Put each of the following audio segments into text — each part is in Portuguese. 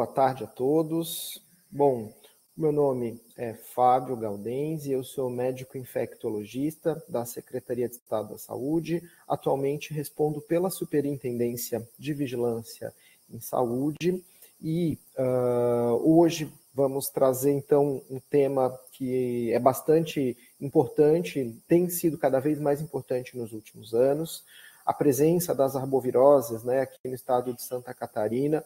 tarde a todos. Bom, meu nome é Fábio Galdenzi, eu sou médico infectologista da Secretaria de Estado da Saúde. Atualmente respondo pela Superintendência de Vigilância em Saúde e hoje vamos trazer então um tema que é bastante importante, tem sido cada vez mais importante nos últimos anos, a presença das arboviroses, né, aqui no estado de Santa Catarina,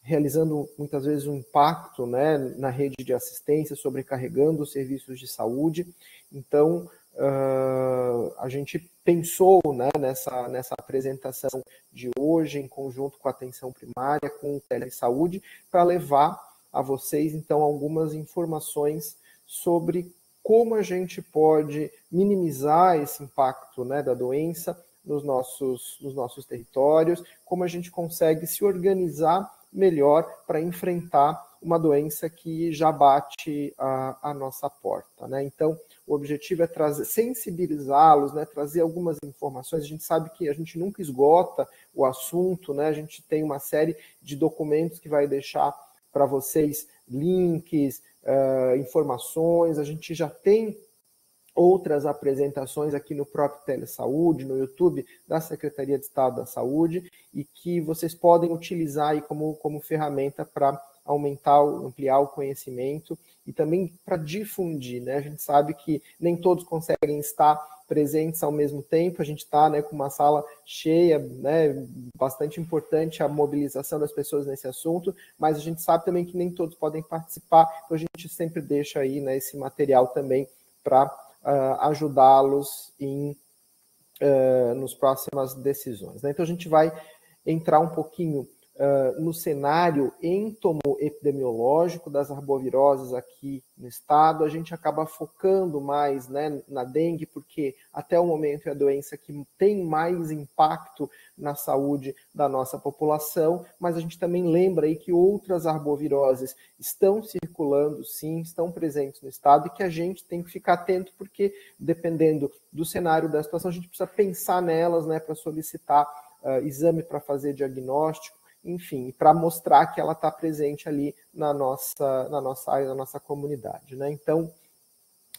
realizando muitas vezes um impacto, né, na rede de assistência, sobrecarregando os serviços de saúde. Então, a gente pensou, né, nessa apresentação de hoje, em conjunto com a atenção primária, com o telesaúde, para levar a vocês, então, algumas informações sobre como a gente pode minimizar esse impacto, né, da doença nos nossos territórios, como a gente consegue se organizar melhor para enfrentar uma doença que já bate a nossa porta, né? Então, o objetivo é sensibilizá-los, né? Trazer algumas informações. A gente sabe que a gente nunca esgota o assunto, né? A gente tem uma série de documentos que vai deixar para vocês links, informações. A gente já tem outras apresentações aqui no próprio Telesaúde, no YouTube da Secretaria de Estado da Saúde, e que vocês podem utilizar aí como ferramenta para ampliar o conhecimento e também para difundir, né? A gente sabe que nem todos conseguem estar presentes ao mesmo tempo, a gente está, né, com uma sala cheia, né, bastante importante a mobilização das pessoas nesse assunto, mas a gente sabe também que nem todos podem participar, então a gente sempre deixa aí, né, esse material também para ajudá-los nas próximas decisões, né? Então a gente vai entrar um pouquinho no cenário entomoepidemiológico das arboviroses aqui no estado. A gente acaba focando mais, né, na dengue, porque até o momento é a doença que tem mais impacto na saúde da nossa população, mas a gente também lembra aí que outras arboviroses estão circulando, sim, estão presentes no estado e que a gente tem que ficar atento, porque dependendo do cenário da situação, a gente precisa pensar nelas, né, para solicitar exame para fazer diagnóstico, enfim, para mostrar que ela está presente ali na nossa área, na nossa comunidade, né? Então,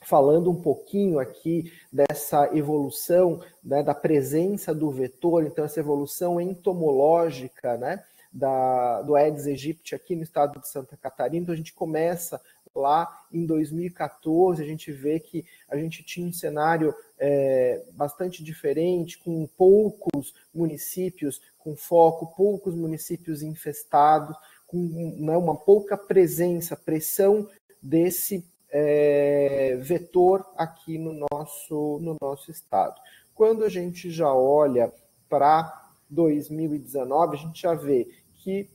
falando um pouquinho aqui dessa evolução, né, da presença do vetor, então essa evolução entomológica, né, do Aedes aegypti aqui no estado de Santa Catarina. Então a gente começa lá em 2014, a gente vê que a gente tinha um cenário bastante diferente, com poucos municípios com foco, poucos municípios infestados, com, né, uma pouca pressão desse vetor aqui no nosso estado. Quando a gente já olha para 2019, a gente já vê que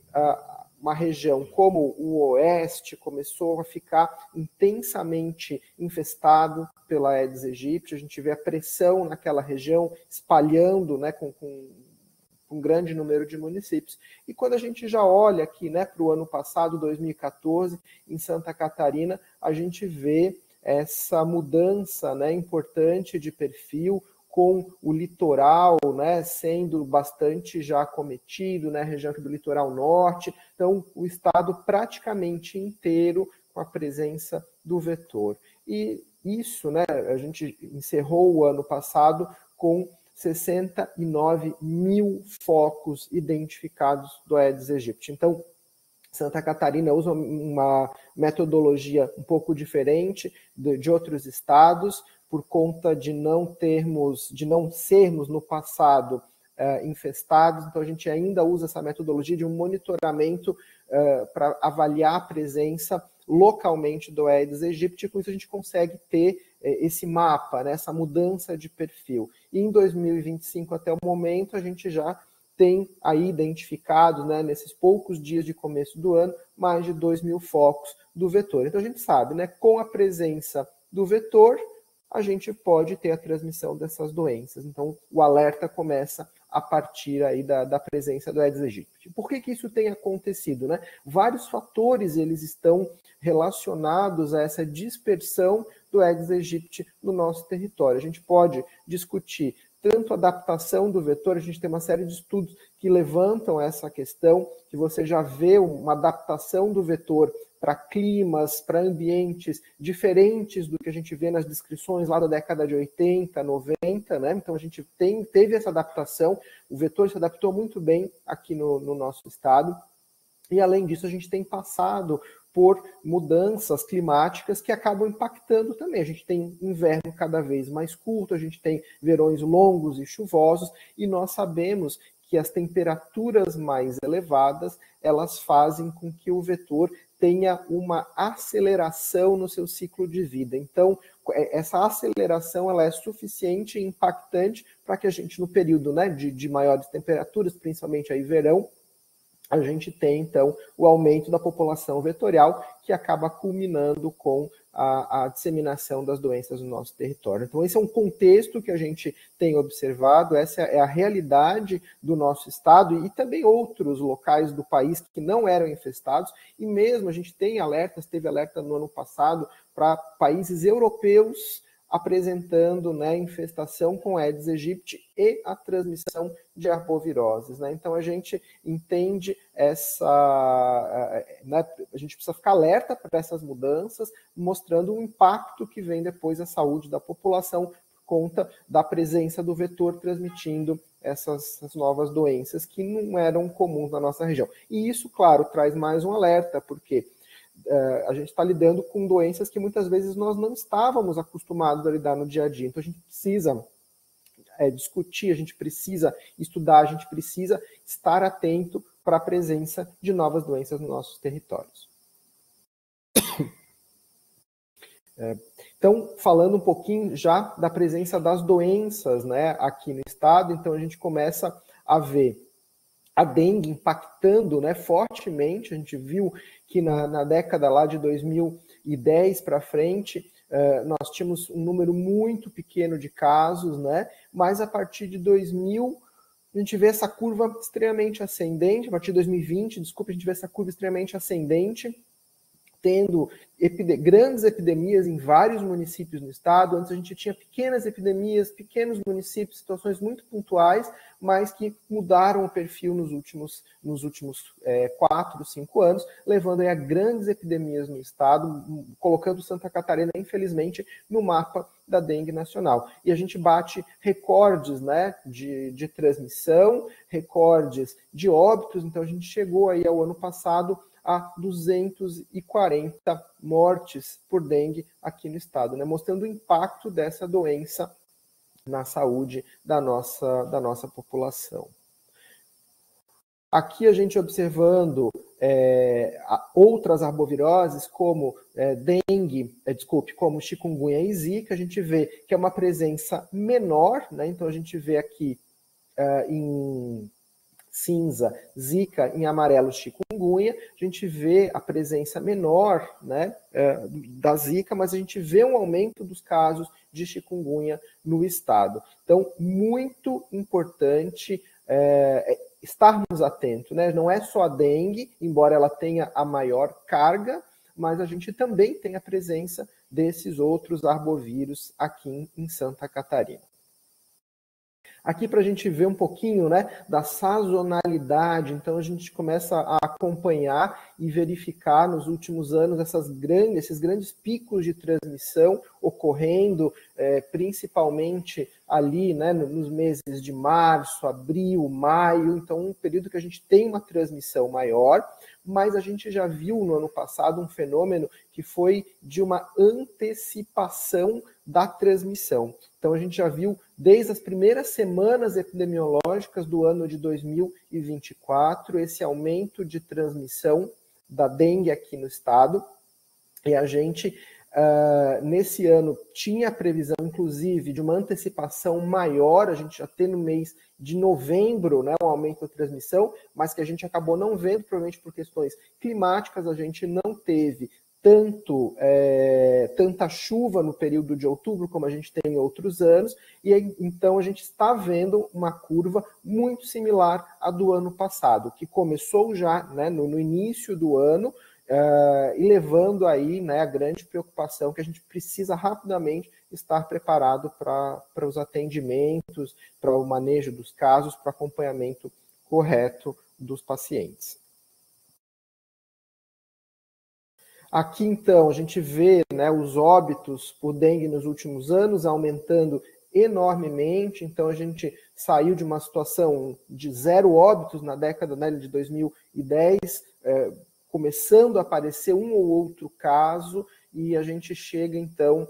uma região como o oeste começou a ficar intensamente infestado pela Aedes aegypti. A gente vê a pressão naquela região espalhando, né, com um grande número de municípios. E quando a gente já olha aqui, né, para o ano passado, 2014, em Santa Catarina, a gente vê essa mudança, né, importante de perfil, com o litoral, né, sendo bastante já acometido, né, a região aqui do litoral norte. Então, o estado praticamente inteiro com a presença do vetor. E isso, né, a gente encerrou o ano passado com 69 mil focos identificados do Aedes aegypti. Então, Santa Catarina usa uma metodologia um pouco diferente de outros estados, por conta de não sermos no passado infestados. Então a gente ainda usa essa metodologia de um monitoramento para avaliar a presença localmente do Aedes aegypti. Com isso a gente consegue ter esse mapa, né, essa mudança de perfil. E em 2025 até o momento a gente já tem aí identificado, né, nesses poucos dias de começo do ano, mais de 2 mil focos do vetor. Então a gente sabe, né, com a presença do vetor, a gente pode ter a transmissão dessas doenças. Então o alerta começa a partir aí da presença do Aedes aegypti. Por que isso tem acontecido, né? Vários fatores eles estão relacionados a essa dispersão do Aedes aegypti no nosso território. A gente pode discutir tanto adaptação do vetor, a gente tem uma série de estudos que levantam essa questão, que você já vê uma adaptação do vetor para climas, para ambientes diferentes do que a gente vê nas descrições lá da década de 80, 90, né? Então a gente teve essa adaptação, o vetor se adaptou muito bem aqui no nosso estado, e além disso a gente tem passado por mudanças climáticas que acabam impactando também. A gente tem inverno cada vez mais curto, a gente tem verões longos e chuvosos, e nós sabemos que as temperaturas mais elevadas, elas fazem com que o vetor tenha uma aceleração no seu ciclo de vida. Então, essa aceleração ela é suficiente e impactante para que a gente, no período, né, de maiores temperaturas, principalmente aí verão, a gente tem, então, o aumento da população vetorial, que acaba culminando com a disseminação das doenças no nosso território. Então, esse é um contexto que a gente tem observado, essa é a realidade do nosso estado e também outros locais do país que não eram infestados, e mesmo a gente tem alertas, teve alerta no ano passado para países europeus apresentando, né, infestação com Aedes aegypti e a transmissão de arboviroses, né? Então a gente entende né, a gente precisa ficar alerta para essas mudanças, mostrando o impacto que vem depois à saúde da população por conta da presença do vetor transmitindo essas novas doenças que não eram comuns na nossa região. E isso, claro, traz mais um alerta, porque a gente está lidando com doenças que muitas vezes nós não estávamos acostumados a lidar no dia a dia. Então a gente precisa discutir, a gente precisa estudar, a gente precisa estar atento para a presença de novas doenças nos nossos territórios. Então, falando um pouquinho já da presença das doenças, né, aqui no estado, então a gente começa a ver a dengue impactando, né, fortemente. A gente viu que na década lá de 2010 para frente, nós tínhamos um número muito pequeno de casos, né, mas a partir de 2000, a gente vê essa curva extremamente ascendente, a partir de 2020, desculpa, a gente vê essa curva extremamente ascendente, tendo grandes epidemias em vários municípios no estado. Antes a gente tinha pequenas epidemias, pequenos municípios, situações muito pontuais, mas que mudaram o perfil nos últimos 4, 5 anos, levando aí a grandes epidemias no estado, colocando Santa Catarina, infelizmente, no mapa da dengue nacional. E a gente bate recordes, né, de transmissão, recordes de óbitos. Então a gente chegou aí ao ano passado a 240 mortes por dengue aqui no estado, né? Mostrando o impacto dessa doença na saúde da nossa população. Aqui a gente observando outras arboviroses como como chikungunya e zika, a gente vê que é uma presença menor, né? Então a gente vê aqui em cinza, zika, em amarelo, chikungunya. A gente vê a presença menor, né, da zika, mas a gente vê um aumento dos casos de chikungunya no estado. Então, muito importante estarmos atentos, né? Não é só a dengue, embora ela tenha a maior carga, mas a gente também tem a presença desses outros arbovírus aqui em Santa Catarina. Aqui para a gente ver um pouquinho, né, da sazonalidade, então a gente começa a acompanhar e verificar nos últimos anos esses grandes picos de transmissão ocorrendo, principalmente ali, né, nos meses de março, abril, maio. Então um período que a gente tem uma transmissão maior, mas a gente já viu no ano passado um fenômeno que foi de uma antecipação da transmissão. Então a gente já viu desde as primeiras semanas epidemiológicas do ano de 2024 esse aumento de transmissão da dengue aqui no estado, e a gente nesse ano tinha a previsão inclusive de uma antecipação maior, a gente já tem no mês de novembro, né, um aumento da transmissão, mas que a gente acabou não vendo, provavelmente por questões climáticas. A gente não teve tanta chuva no período de outubro como a gente tem em outros anos, e então a gente está vendo uma curva muito similar à do ano passado, que começou já, né, no início do ano, e levando aí, né, a grande preocupação que a gente precisa rapidamente estar preparado para os atendimentos, para o manejo dos casos, para o acompanhamento correto dos pacientes. Aqui, então, a gente vê, né, os óbitos por dengue nos últimos anos aumentando enormemente. Então, a gente saiu de uma situação de 0 óbitos na década, né, de 2010, começando a aparecer um ou outro caso, e a gente chega, então,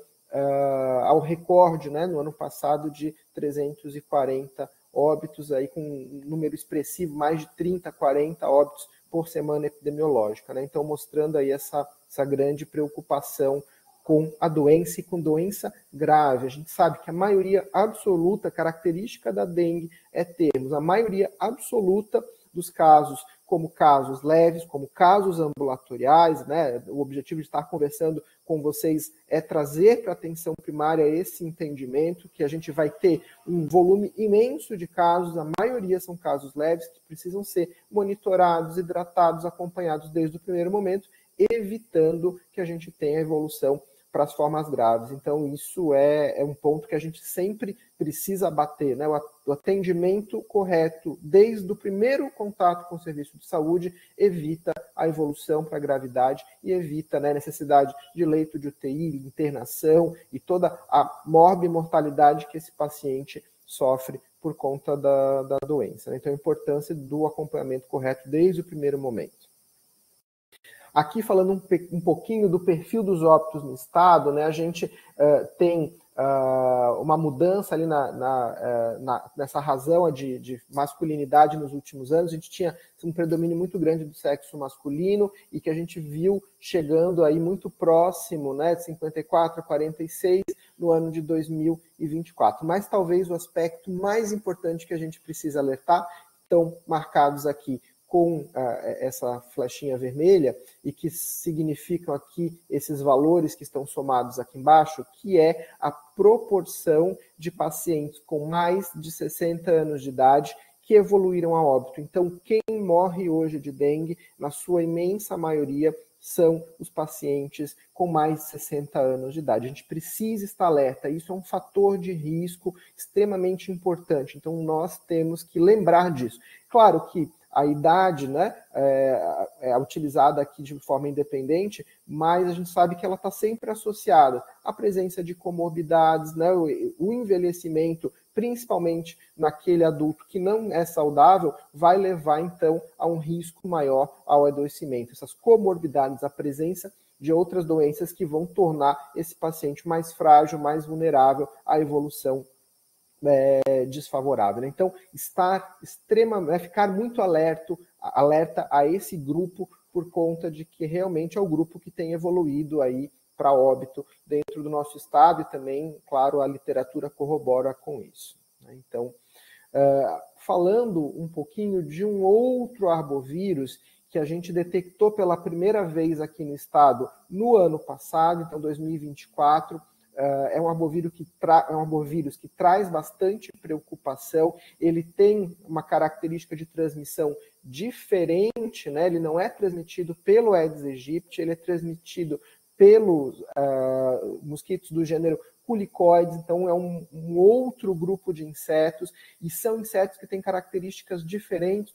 ao recorde, né, no ano passado, de 340 óbitos, aí, com um número expressivo, mais de 30, 40 óbitos por semana epidemiológica, né? Então, mostrando aí essa grande preocupação com a doença e com doença grave. A gente sabe que a maioria absoluta, característica da dengue, é termos a maioria absoluta dos casos como casos leves, como casos ambulatoriais, né? O objetivo de estar conversando com vocês é trazer para a atenção primária esse entendimento, que a gente vai ter um volume imenso de casos, a maioria são casos leves, que precisam ser monitorados, hidratados, acompanhados desde o primeiro momento, evitando que a gente tenha evolução para as formas graves. Então, isso é um ponto que a gente sempre precisa bater, né? O atendimento correto desde o primeiro contato com o serviço de saúde evita a evolução para a gravidade e evita, né, a necessidade de leito de UTI, internação e toda a morbimortalidade que esse paciente sofre por conta da doença. Então, a importância do acompanhamento correto desde o primeiro momento. Aqui, falando um pouquinho do perfil dos óbitos no estado, né, a gente tem uma mudança ali nessa razão de masculinidade nos últimos anos. A gente tinha um predomínio muito grande do sexo masculino e que a gente viu chegando aí muito próximo, né, de 54 a 46 no ano de 2024. Mas talvez o aspecto mais importante que a gente precisa alertar, estão marcados aqui com essa flechinha vermelha, e que significam aqui esses valores que estão somados aqui embaixo, que é a proporção de pacientes com mais de 60 anos de idade que evoluíram a óbito. Então, quem morre hoje de dengue, na sua imensa maioria, são os pacientes com mais de 60 anos de idade. A gente precisa estar alerta, isso é um fator de risco extremamente importante, então nós temos que lembrar disso. Claro que a idade, né, é utilizada aqui de forma independente, mas a gente sabe que ela está sempre associada à presença de comorbidades, né, o envelhecimento, principalmente naquele adulto que não é saudável, vai levar então a um risco maior ao adoecimento. Essas comorbidades, a presença de outras doenças que vão tornar esse paciente mais frágil, mais vulnerável à evolução desfavorável. Então, ficar muito alerta a esse grupo, por conta de que realmente é o grupo que tem evoluído aí para óbito dentro do nosso estado, e também, claro, a literatura corrobora com isso. Então, falando um pouquinho de um outro arbovírus que a gente detectou pela primeira vez aqui no estado no ano passado, então 2024, é um arbovírus que traz bastante preocupação. Ele tem uma característica de transmissão diferente, né? Ele não é transmitido pelo Aedes aegypti, ele é transmitido pelos mosquitos do gênero Culicoides, então é um outro grupo de insetos, e são insetos que têm características diferentes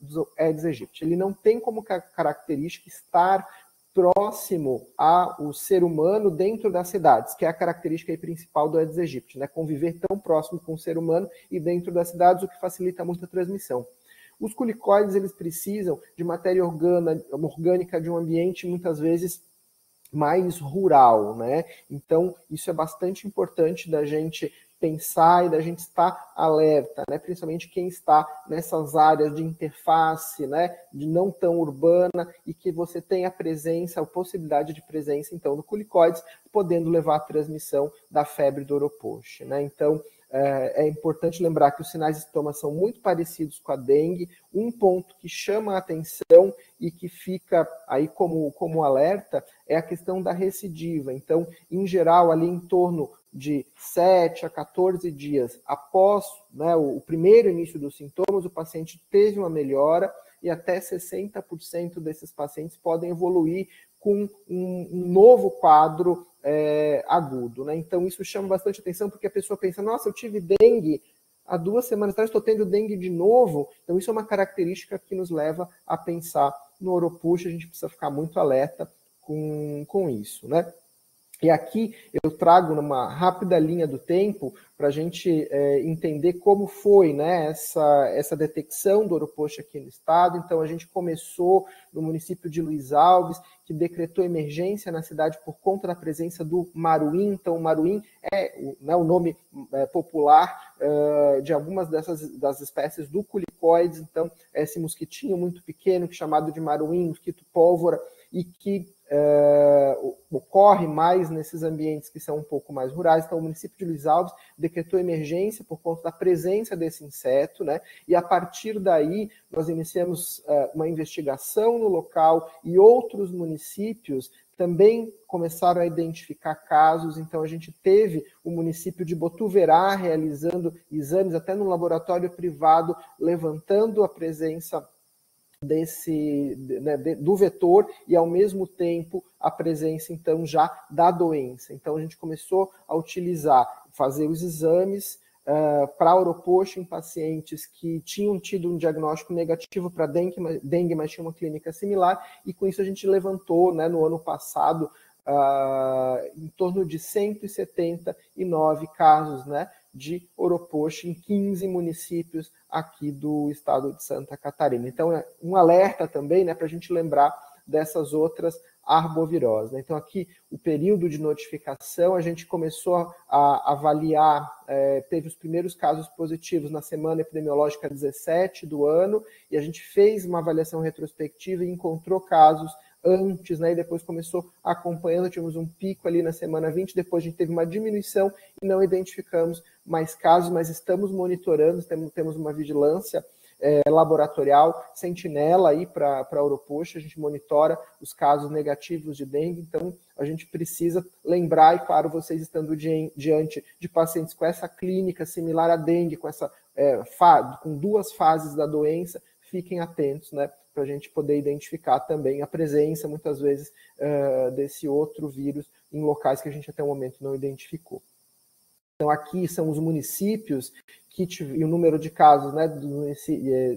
do Aedes aegypti. Ele não tem como característica estar próximo ao ser humano dentro das cidades, que é a característica aí principal do Aedes aegypti, né? Conviver tão próximo com o ser humano e dentro das cidades, o que facilita muito a transmissão. Os culicoides, eles precisam de matéria orgânica de um ambiente, muitas vezes, mais rural, né? Então, isso é bastante importante da gente pensar e da gente estar alerta, né? Principalmente quem está nessas áreas de interface, né? De não tão urbana, e que você tem a presença, a possibilidade de presença, então, do culicoides, podendo levar à transmissão da febre do Oropoche, né? Então, é importante lembrar que os sinais de sintomas são muito parecidos com a dengue. Um ponto que chama a atenção e que fica aí como alerta é a questão da recidiva. Então, em geral, ali em torno de 7 a 14 dias após, né, o primeiro início dos sintomas, o paciente teve uma melhora, e até 60% desses pacientes podem evoluir com um novo quadro agudo, né? Então, isso chama bastante atenção, porque a pessoa pensa, nossa, eu tive dengue há 2 semanas atrás, estou tendo dengue de novo. Então, isso é uma característica que nos leva a pensar no Oropush, a gente precisa ficar muito alerta com isso, né? E aqui eu trago numa rápida linha do tempo para a gente entender como foi, né, essa detecção do Oropush aqui no estado. Então, a gente começou no município de Luiz Alves, que decretou emergência na cidade por conta da presença do maruim. Então, o maruim é o nome popular de algumas das espécies do culicoides. Então, é esse mosquitinho muito pequeno, chamado de maruim, mosquito pólvora, e que ocorre mais nesses ambientes que são um pouco mais rurais. Então, o município de Luiz Alves decretou emergência por conta da presença desse inseto, né? E a partir daí, nós iniciamos uma investigação no local e outros municípios também começaram a identificar casos. Então, a gente teve o município de Botuverá realizando exames até no laboratório privado, levantando a presença do vetor e, ao mesmo tempo, a presença, então, já da doença. Então, a gente começou a fazer os exames para Oropush em pacientes que tinham tido um diagnóstico negativo para dengue, mas tinha uma clínica similar, e com isso a gente levantou, né, no ano passado, em torno de 179 casos, né, de Oropush em 15 municípios aqui do estado de Santa Catarina. Então, é um alerta também, né, para a gente lembrar dessas outras arboviroses, né? Então, aqui, o período de notificação, a gente começou a avaliar, teve os primeiros casos positivos na semana epidemiológica 17 do ano, e a gente fez uma avaliação retrospectiva e encontrou casos antes, né, e depois começou acompanhando, tivemos um pico ali na semana 20, depois a gente teve uma diminuição e não identificamos mais casos, mas estamos monitorando, temos uma vigilância laboratorial, sentinela aí para Oropush, a gente monitora os casos negativos de dengue. Então a gente precisa lembrar, e claro, vocês estando diante de pacientes com essa clínica similar à dengue, com com 2 fases da doença, fiquem atentos, né, para a gente poder identificar também a presença, muitas vezes, desse outro vírus em locais que a gente até o momento não identificou. Então, aqui são os municípios e o número de casos, né,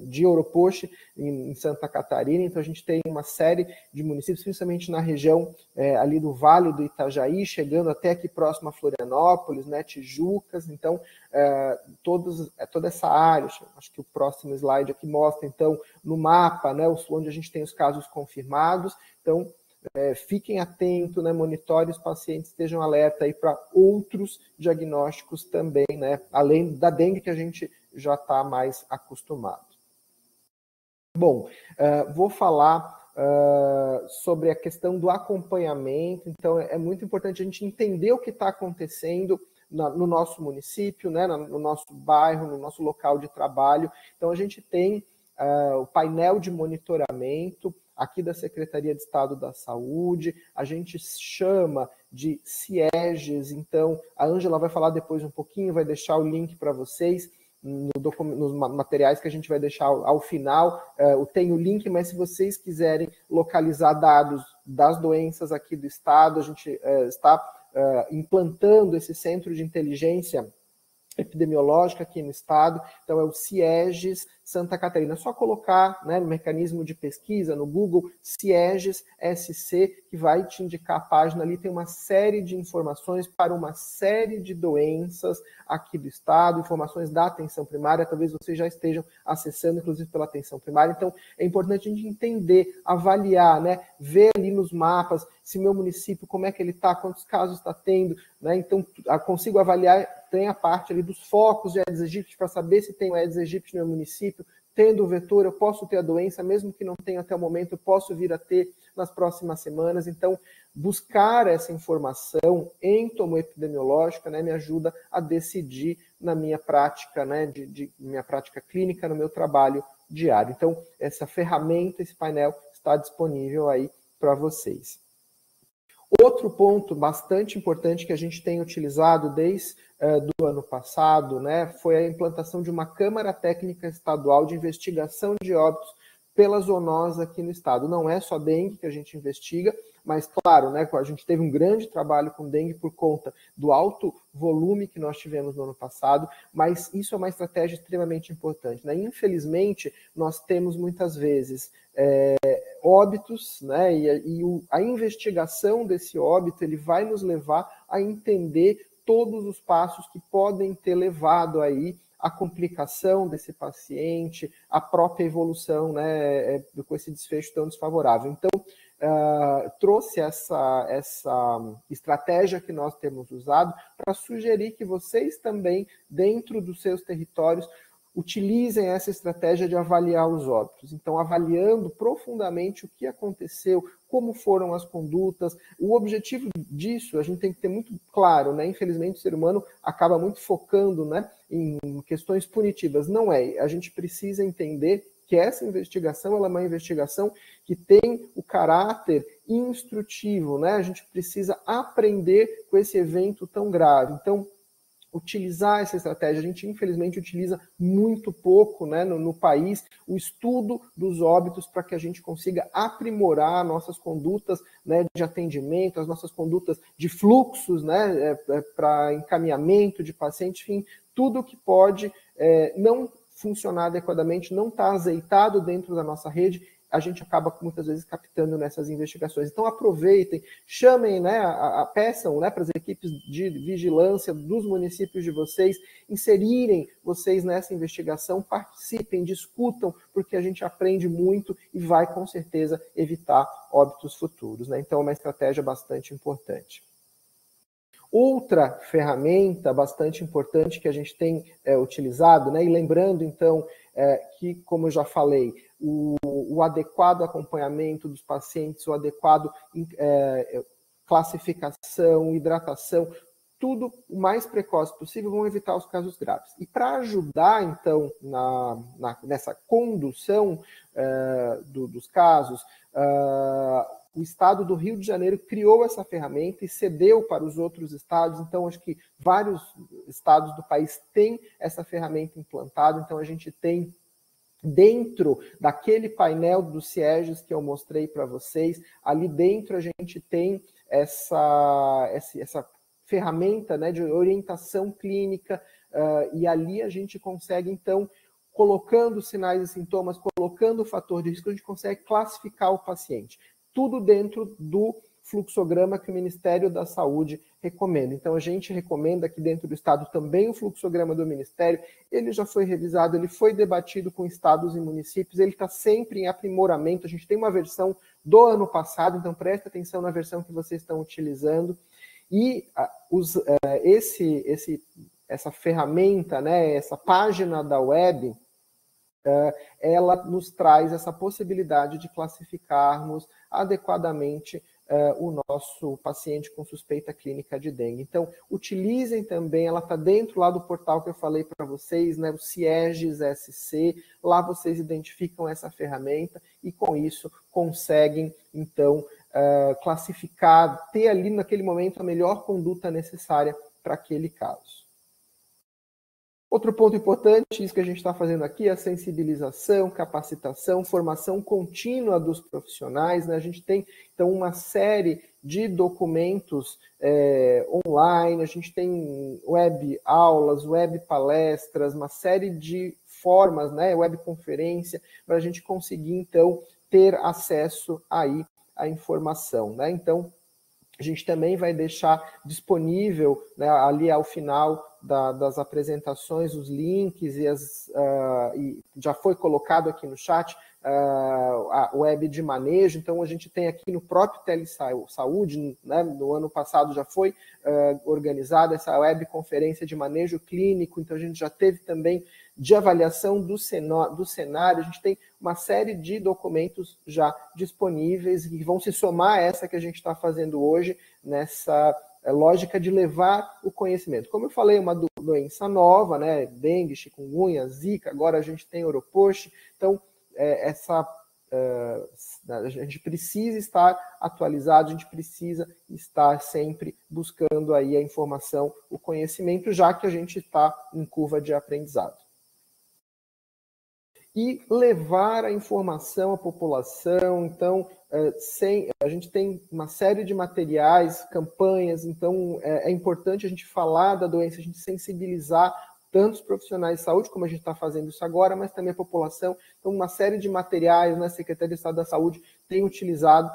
de Oropush em Santa Catarina. Então, a gente tem uma série de municípios, principalmente na região ali do Vale do Itajaí, chegando até aqui próximo a Florianópolis, né, Tijucas. Então, toda essa área, acho que o próximo slide aqui mostra, então, no mapa, né, onde a gente tem os casos confirmados. Então, fiquem atentos, né, monitorem os pacientes, estejam alerta aí para outros diagnósticos também, né, além da dengue que a gente já está mais acostumado. Bom, vou falar sobre a questão do acompanhamento. Então, é muito importante a gente entender o que está acontecendo no nosso município, né, no nosso bairro, no nosso local de trabalho. Então, a gente tem o painel de monitoramento aqui da Secretaria de Estado da Saúde, a gente chama de CIEGES. Então, a Ângela vai falar depois um pouquinho, vai deixar o link para vocês nos materiais que a gente vai deixar ao final. Tem o link, mas se vocês quiserem localizar dados das doenças aqui do estado, a gente está implantando esse centro de inteligência epidemiológica aqui no estado. Então, é o CIEGES Santa Catarina. É só colocar, né, no mecanismo de pesquisa, no Google, CIEGES SC, que vai te indicar a página. Ali tem uma série de informações para uma série de doenças aqui do estado, informações da atenção primária. Talvez vocês já estejam acessando, inclusive, pela atenção primária. Então, é importante a gente entender, avaliar, né, ver ali nos mapas se meu município, como é que ele está, quantos casos está tendo, né? Então, consigo avaliar, tem a parte ali dos focos de Aedes aegypti para saber se tem o Aedes aegypti no meu município. Tendo o vetor, eu posso ter a doença, mesmo que não tenha até o momento, eu posso vir a ter nas próximas semanas. Então, buscar essa informação entomoepidemiológica, né, me ajuda a decidir na minha prática, né, minha prática clínica, no meu trabalho diário. Então, essa ferramenta, esse painel está disponível aí para vocês. Outro ponto bastante importante que a gente tem utilizado desde do ano passado, né, foi a implantação de uma Câmara Técnica Estadual de Investigação de Óbitos pela zoonose aqui no estado. Não é só dengue que a gente investiga, mas, claro, né, a gente teve um grande trabalho com dengue por conta do alto volume que nós tivemos no ano passado, mas isso é uma estratégia extremamente importante, né? Infelizmente, nós temos muitas vezes óbitos, né, a investigação desse óbito ele vai nos levar a entender todos os passos que podem ter levado aí a complicação desse paciente, a própria evolução, né, com esse desfecho tão desfavorável. Então, trouxe essa estratégia que nós temos usado para sugerir que vocês também, dentro dos seus territórios, utilizem essa estratégia de avaliar os óbitos. Então, avaliando profundamente o que aconteceu, como foram as condutas. O objetivo disso, a gente tem que ter muito claro, né? Infelizmente, o ser humano acaba muito focando, né, em questões punitivas. Não é. A gente precisa entender que essa investigação ela é uma investigação que tem o caráter instrutivo, né? A gente precisa aprender com esse evento tão grave. Então, utilizar essa estratégia, a gente infelizmente utiliza muito pouco, né, no país, o estudo dos óbitos para que a gente consiga aprimorar nossas condutas, né, de atendimento, as nossas condutas de fluxos, né, para encaminhamento de paciente, enfim, tudo que pode não funcionar adequadamente, não está azeitado dentro da nossa rede, a gente acaba muitas vezes captando nessas investigações. Então aproveitem, chamem, né, peçam, né, para as equipes de vigilância dos municípios de vocês, inserirem vocês nessa investigação, participem, discutam, porque a gente aprende muito e vai com certeza evitar óbitos futuros, né? Então é uma estratégia bastante importante. Outra ferramenta bastante importante que a gente tem utilizado, né, e lembrando então que, como eu já falei, o adequado acompanhamento dos pacientes, o adequado classificação, hidratação, tudo o mais precoce possível, vão evitar os casos graves. E para ajudar, então, nessa condução dos casos, o estado do Rio de Janeiro criou essa ferramenta e cedeu para os outros estados, então acho que vários estados do país têm essa ferramenta implantada, então a gente tem dentro daquele painel dos CIEGES que eu mostrei para vocês, ali dentro a gente tem essa ferramenta, né, de orientação clínica, e ali a gente consegue, então, colocando sinais e sintomas, colocando o fator de risco, a gente consegue classificar o paciente. Tudo dentro do fluxograma que o Ministério da Saúde recomenda. Então, a gente recomenda aqui dentro do Estado também o fluxograma do Ministério. Ele já foi revisado, ele foi debatido com estados e municípios, ele está sempre em aprimoramento. A gente tem uma versão do ano passado, então preste atenção na versão que vocês estão utilizando. E essa ferramenta, né, essa página da web, ela nos traz essa possibilidade de classificarmos adequadamente o nosso paciente com suspeita clínica de dengue. Então, utilizem também, ela está dentro lá do portal que eu falei para vocês, né, o CIEGES SC, lá vocês identificam essa ferramenta e com isso conseguem, então, classificar, ter ali naquele momento a melhor conduta necessária para aquele caso. Outro ponto importante, isso que a gente está fazendo aqui, é a sensibilização, capacitação, formação contínua dos profissionais, né? A gente tem, então, uma série de documentos online, a gente tem web aulas, web palestras, uma série de formas, né? Web conferência, para a gente conseguir, então, ter acesso aí à informação, né? Então, a gente também vai deixar disponível, né, ali ao final das apresentações, os links e já foi colocado aqui no chat a web de manejo. Então, a gente tem aqui no próprio Telesaúde, né, no ano passado já foi organizada essa web conferência de manejo clínico, então a gente já teve também de avaliação do cenário, a gente tem uma série de documentos já disponíveis que vão se somar a essa que a gente está fazendo hoje, nessa lógica de levar o conhecimento. Como eu falei, uma doença nova, né, dengue, chikungunya, zika, agora a gente tem oropoche, então a gente precisa estar atualizado, a gente precisa estar sempre buscando aí a informação, o conhecimento, já que a gente está em curva de aprendizado. e levar a informação à população. Então, a gente tem uma série de materiais, campanhas, então é importante a gente falar da doença, a gente sensibilizar tanto os profissionais de saúde, como a gente está fazendo isso agora, mas também a população. Então, uma série de materiais, né, a Secretaria de Estado da Saúde tem utilizado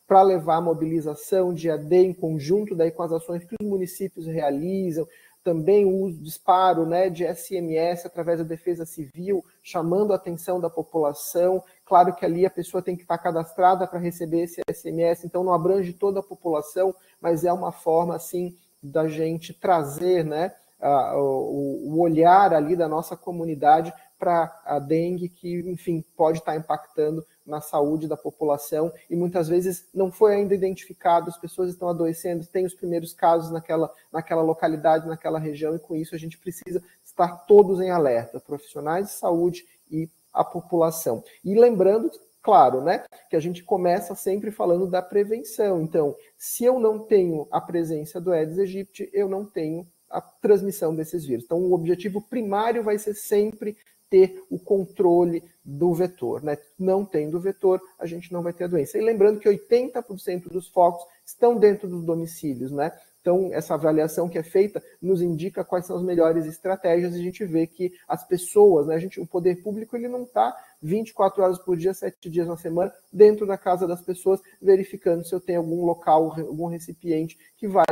para levar a mobilização de AD em conjunto daí com as ações que os municípios realizam, também o uso, disparo, né, de SMS através da Defesa Civil, chamando a atenção da população. Claro que ali a pessoa tem que estar cadastrada para receber esse SMS, então não abrange toda a população, mas é uma forma, assim, da gente trazer, né, o olhar ali da nossa comunidade para a dengue, que, enfim, pode estar impactando na saúde da população e muitas vezes não foi ainda identificado, as pessoas estão adoecendo, tem os primeiros casos naquela localidade, naquela região, e com isso a gente precisa estar todos em alerta, profissionais de saúde e a população. E lembrando, claro, né, que a gente começa sempre falando da prevenção. Então, se eu não tenho a presença do Aedes aegypti, eu não tenho a transmissão desses vírus. Então, o objetivo primário vai ser sempre ter o controle do vetor, né? Não tendo vetor, a gente não vai ter a doença. E lembrando que 80% dos focos estão dentro dos domicílios, né? Então, essa avaliação que é feita nos indica quais são as melhores estratégias e a gente vê que as pessoas, né, o poder público, ele não está 24 horas por dia, 7 dias na semana, dentro da casa das pessoas, verificando se eu tenho algum local, algum recipiente que vai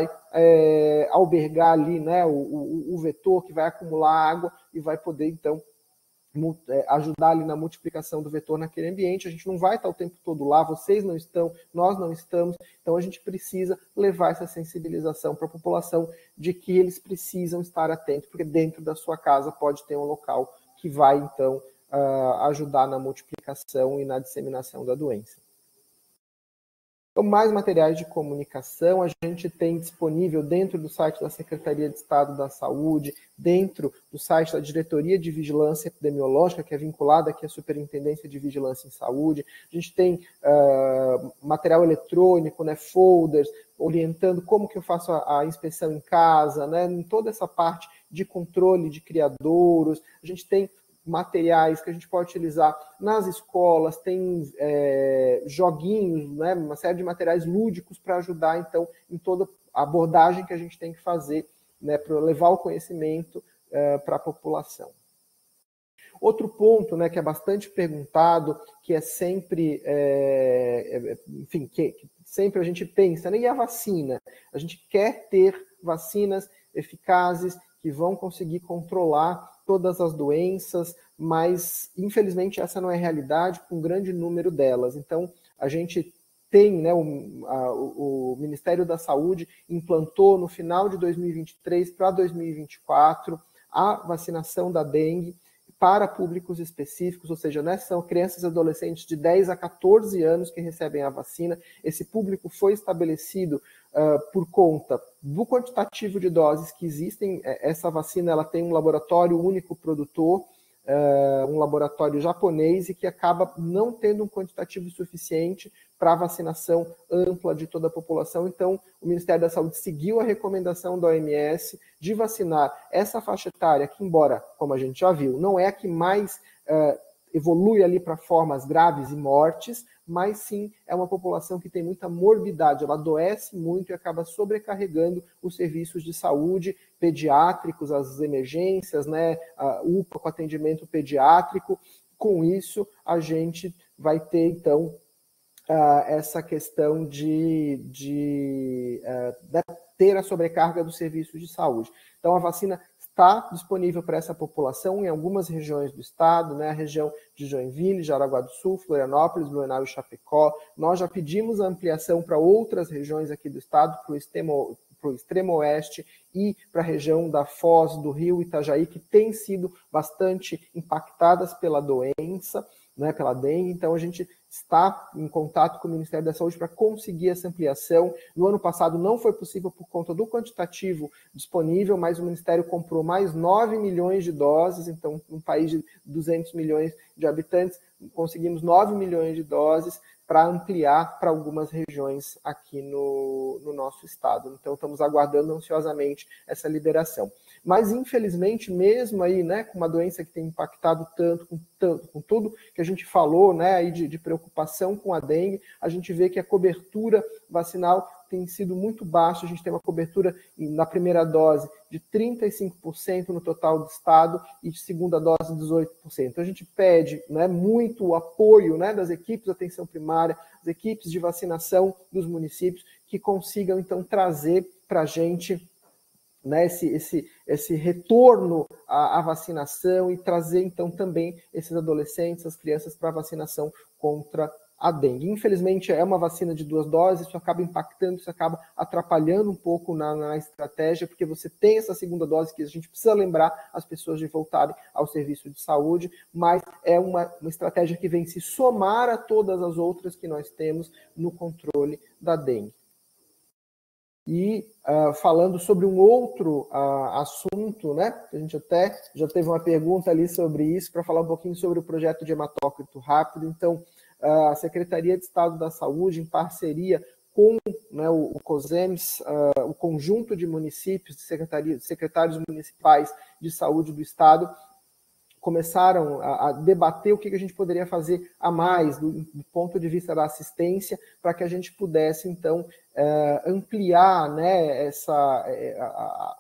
albergar ali, né, o vetor, que vai acumular água e vai poder, então, ajudar ali na multiplicação do vetor naquele ambiente. A gente não vai estar o tempo todo lá, vocês não estão, nós não estamos, então a gente precisa levar essa sensibilização para a população de que eles precisam estar atentos, porque dentro da sua casa pode ter um local que vai, então, ajudar na multiplicação e na disseminação da doença. Então, mais materiais de comunicação a gente tem disponível dentro do site da Secretaria de Estado da Saúde, dentro do site da Diretoria de Vigilância Epidemiológica, que é vinculada aqui à Superintendência de Vigilância em Saúde. A gente tem material eletrônico, né, folders, orientando como que eu faço a inspeção em casa, né, em toda essa parte de controle de criadouros. A gente tem materiais que a gente pode utilizar nas escolas, tem joguinhos, né, uma série de materiais lúdicos para ajudar, então, em toda a abordagem que a gente tem que fazer, né, para levar o conhecimento para a população. Outro ponto, né, que é bastante perguntado, que é sempre, enfim, que sempre a gente pensa, né, e a vacina? A gente quer ter vacinas eficazes que vão conseguir controlar todas as doenças, mas infelizmente essa não é a realidade com um grande número delas. Então, a gente tem, né, o Ministério da Saúde implantou no final de 2023 para 2024 a vacinação da dengue para públicos específicos, ou seja, né, são crianças e adolescentes de 10 a 14 anos que recebem a vacina. Esse público foi estabelecido por conta do quantitativo de doses que existem. Essa vacina ela tem um laboratório único produtor, um laboratório japonês, e que acaba não tendo um quantitativo suficiente para a vacinação ampla de toda a população. Então, o Ministério da Saúde seguiu a recomendação da OMS de vacinar essa faixa etária, que, embora, como a gente já viu, não é a que mais evolui ali para formas graves e mortes, mas sim é uma população que tem muita morbidade, ela adoece muito e acaba sobrecarregando os serviços de saúde pediátricos, as emergências, né, a UPA com atendimento pediátrico. Com isso, a gente vai ter, então, essa questão de ter a sobrecarga dos serviços de saúde. Então, a vacina está disponível para essa população em algumas regiões do estado, né, a região de Joinville, Jaraguá do Sul, Florianópolis, Blumenau e Chapecó. Nós já pedimos a ampliação para outras regiões aqui do estado, para o extremo oeste e para a região da Foz, do Rio, Itajaí, que têm sido bastante impactadas pela doença, né, pela dengue. Então, a gente está em contato com o Ministério da Saúde para conseguir essa ampliação. No ano passado não foi possível por conta do quantitativo disponível, mas o Ministério comprou mais 9 milhões de doses, então, num país de 200 milhões de habitantes, conseguimos 9 milhões de doses para ampliar para algumas regiões aqui no nosso estado. Então, estamos aguardando ansiosamente essa liberação. mas infelizmente, mesmo aí, né, com uma doença que tem impactado tanto, com tudo que a gente falou, né, aí de preocupação com a dengue, a gente vê que a cobertura vacinal tem sido muito baixa. A gente tem uma cobertura na primeira dose de 35% no total do estado e de segunda dose 18%. Então a gente pede, né, muito o apoio, né, das equipes de atenção primária, das equipes de vacinação dos municípios, que consigam então trazer para a gente, né, esse retorno à vacinação e trazer, então, também esses adolescentes, as crianças, para a vacinação contra a dengue. Infelizmente, é uma vacina de 2 doses, isso acaba impactando, isso acaba atrapalhando um pouco na estratégia, porque você tem essa segunda dose que a gente precisa lembrar as pessoas de voltarem ao serviço de saúde, mas é uma estratégia que vem se somar a todas as outras que nós temos no controle da dengue. E falando sobre um outro assunto, né? A gente até já teve uma pergunta ali sobre isso, para falar um pouquinho sobre o projeto de hematócrito rápido. Então, a Secretaria de Estado da Saúde, em parceria com, né, o COSEMS, o conjunto de municípios, de secretários municipais de saúde do Estado, começaram a debater o que a gente poderia fazer a mais do ponto de vista da assistência, para que a gente pudesse, então, ampliar, né,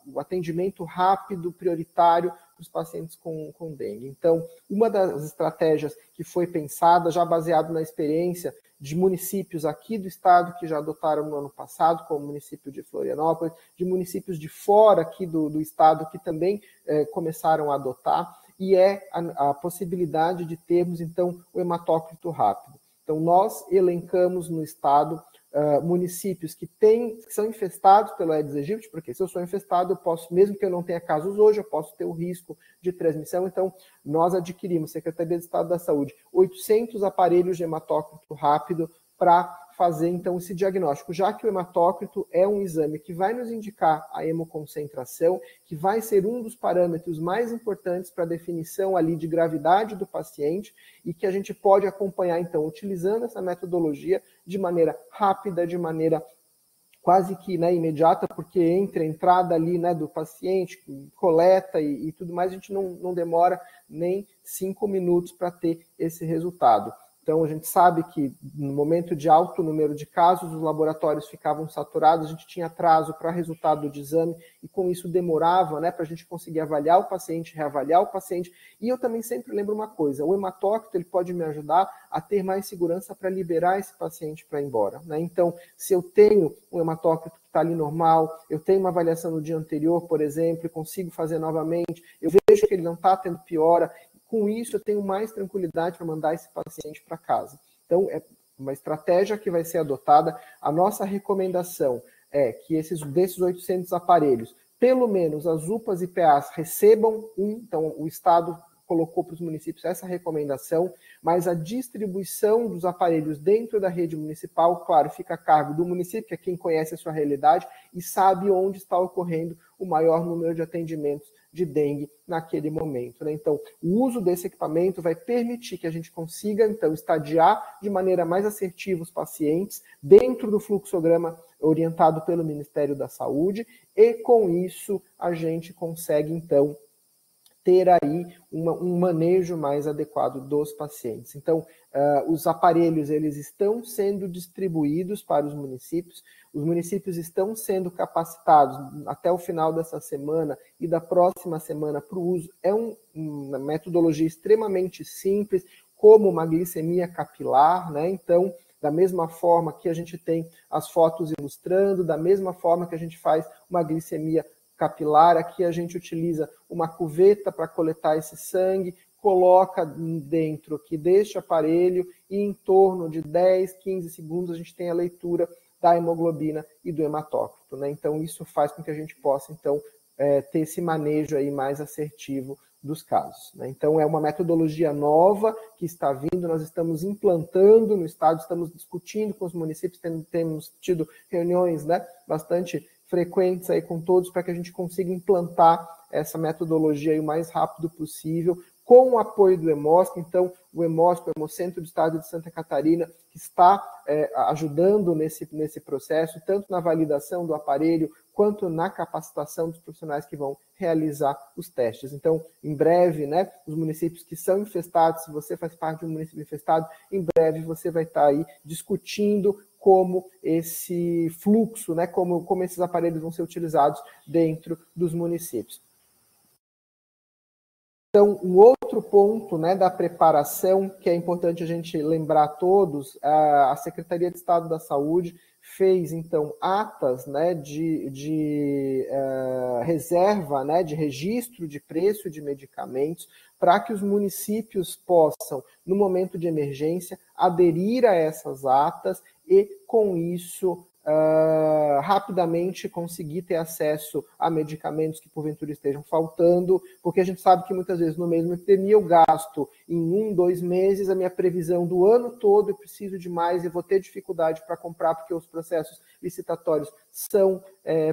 o atendimento rápido, prioritário para os pacientes com dengue. Então, uma das estratégias que foi pensada, já baseado na experiência de municípios aqui do estado que já adotaram no ano passado, como o município de Florianópolis, de municípios de fora aqui do estado que também começaram a adotar, e é a possibilidade de termos, então, o hematócrito rápido. Então, nós elencamos no estado municípios que são infestados pelo Aedes aegypti, porque se eu sou infestado, eu posso, mesmo que eu não tenha casos hoje, eu posso ter o risco de transmissão. Então, nós adquirimos, Secretaria de Estado da Saúde, 800 aparelhos de hematócrito rápido para fazer, então, esse diagnóstico, já que o hematócrito é um exame que vai nos indicar a hemoconcentração, que vai ser um dos parâmetros mais importantes para a definição ali de gravidade do paciente e que a gente pode acompanhar, então, utilizando essa metodologia de maneira rápida, de maneira quase que, né, imediata, porque entre a entrada ali, né, do paciente, coleta e tudo mais, a gente não demora nem 5 minutos para ter esse resultado. Então, a gente sabe que no momento de alto número de casos, os laboratórios ficavam saturados, a gente tinha atraso para resultado do exame, e com isso demorava, né, para a gente conseguir avaliar o paciente, reavaliar o paciente. E eu também sempre lembro uma coisa, o hematócrito ele pode me ajudar a ter mais segurança para liberar esse paciente para ir embora, né? Então, se eu tenho um hematócrito que está ali normal, eu tenho uma avaliação no dia anterior, por exemplo, e consigo fazer novamente, eu vejo que ele não está tendo piora, com isso eu tenho mais tranquilidade para mandar esse paciente para casa. Então, é uma estratégia que vai ser adotada. A nossa recomendação é que desses 800 aparelhos, pelo menos as UPAs e PAs recebam um. Então, o Estado colocou para os municípios essa recomendação, mas a distribuição dos aparelhos dentro da rede municipal, claro, fica a cargo do município, que é quem conhece a sua realidade e sabe onde está ocorrendo o maior número de atendimentos de dengue naquele momento, né? Então, o uso desse equipamento vai permitir que a gente consiga, então, estadiar de maneira mais assertiva os pacientes dentro do fluxograma orientado pelo Ministério da Saúde, e com isso a gente consegue, então, ter aí um manejo mais adequado dos pacientes. Então, os aparelhos eles estão sendo distribuídos para os municípios estão sendo capacitados até o final dessa semana e da próxima semana para o uso. É uma metodologia extremamente simples, como uma glicemia capilar, né? Então, da mesma forma que a gente tem as fotos ilustrando, da mesma forma que a gente faz uma glicemia capilar, aqui a gente utiliza uma cuveta para coletar esse sangue, coloca dentro aqui deste aparelho e em torno de 10, 15 segundos a gente tem a leitura da hemoglobina e do hematócrito, né? Então isso faz com que a gente possa, então, ter esse manejo aí mais assertivo dos casos, né? Então é uma metodologia nova que está vindo, nós estamos implantando no estado, estamos discutindo com os municípios, temos tido reuniões, né, bastante frequentes aí com todos para que a gente consiga implantar essa metodologia aí o mais rápido possível, com o apoio do Hemosc. Então, o Hemosc, o Hemocentro do Estado de Santa Catarina, que está ajudando nesse processo, tanto na validação do aparelho, quanto na capacitação dos profissionais que vão realizar os testes. Então, em breve, né, os municípios que são infestados, se você faz parte de um município infestado, em breve você vai estar aí discutindo como esse fluxo, né, como esses aparelhos vão ser utilizados dentro dos municípios. Então, um outro ponto, né, da preparação, que é importante a gente lembrar a todos, a Secretaria de Estado da Saúde fez, então, atas, né, de reserva, né, de registro de preço de medicamentos, para que os municípios possam, no momento de emergência, aderir a essas atas e, com isso, rapidamente conseguir ter acesso a medicamentos que porventura estejam faltando, porque a gente sabe que muitas vezes no mês de uma epidemia eu gasto em 1, 2 meses a minha previsão do ano todo, eu preciso de mais e vou ter dificuldade para comprar porque os processos licitatórios são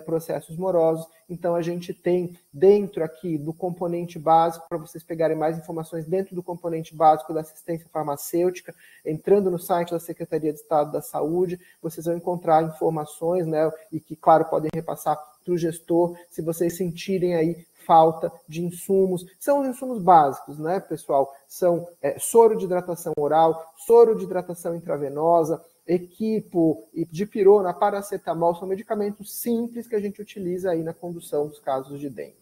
processos morosos. Então a gente tem dentro aqui do componente básico, para vocês pegarem mais informações dentro do componente básico da assistência farmacêutica, entrando no site da Secretaria de Estado da Saúde, vocês vão encontrar informações, né, e que, claro, podem repassar para o gestor, se vocês sentirem aí falta de insumos. São os insumos básicos, né, pessoal? São soro de hidratação oral, soro de hidratação intravenosa, equipo, dipirona, paracetamol, são medicamentos simples que a gente utiliza aí na condução dos casos de dengue.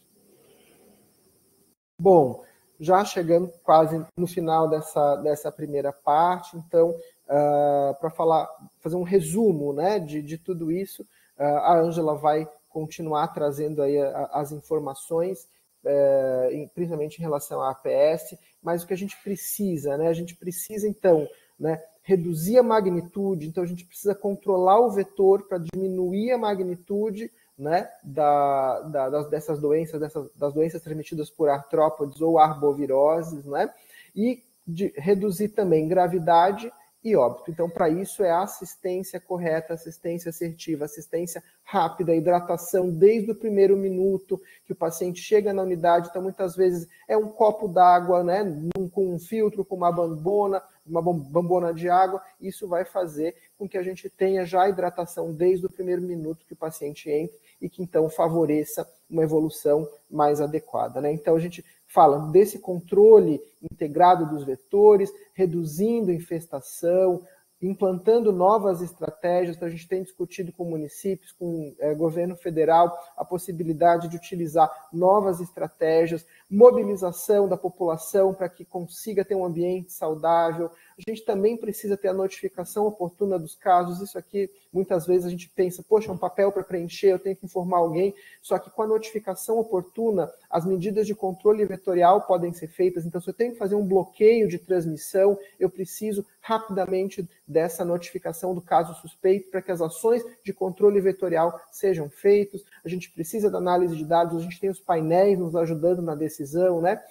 Bom, já chegando quase no final dessa primeira parte, então, para fazer um resumo, né, de tudo isso, a Ângela vai continuar trazendo aí as informações, principalmente em relação à APS, mas o que a gente precisa, né, a gente precisa, então, né, reduzir a magnitude, então a gente precisa controlar o vetor para diminuir a magnitude, né, dessas doenças, das doenças transmitidas por artrópodes ou arboviroses, né, e reduzir também gravidade e óbito. Então, para isso é assistência correta, assistência assertiva, assistência rápida, hidratação desde o primeiro minuto que o paciente chega na unidade. Então, muitas vezes é um copo d'água, né, com um filtro, com uma bombona de água. Isso vai fazer com que a gente tenha já a hidratação desde o primeiro minuto que o paciente entra e que, então, favoreça uma evolução mais adequada, né? Então, a gente fala desse controle integrado dos vetores, reduzindo a infestação, implantando novas estratégias. Então, a gente tem discutido com municípios, com o governo federal, a possibilidade de utilizar novas estratégias, mobilização da população para que consiga ter um ambiente saudável. A gente também precisa ter a notificação oportuna dos casos. Isso aqui, muitas vezes a gente pensa, poxa, é um papel para preencher, eu tenho que informar alguém. Só que com a notificação oportuna, as medidas de controle vetorial podem ser feitas. Então, se eu tenho que fazer um bloqueio de transmissão, eu preciso rapidamente dessa notificação do caso suspeito para que as ações de controle vetorial sejam feitas. A gente precisa da análise de dados, a gente tem os painéis nos ajudando na decisão, né?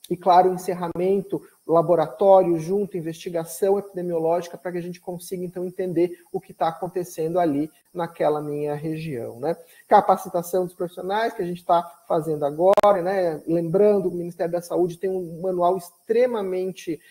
E, claro, o encerramento, laboratório junto, investigação epidemiológica, para que a gente consiga, então, entender o que está acontecendo ali naquela minha região, né? Capacitação dos profissionais, que a gente está fazendo agora, né? Lembrando, o Ministério da Saúde tem um manual extremamente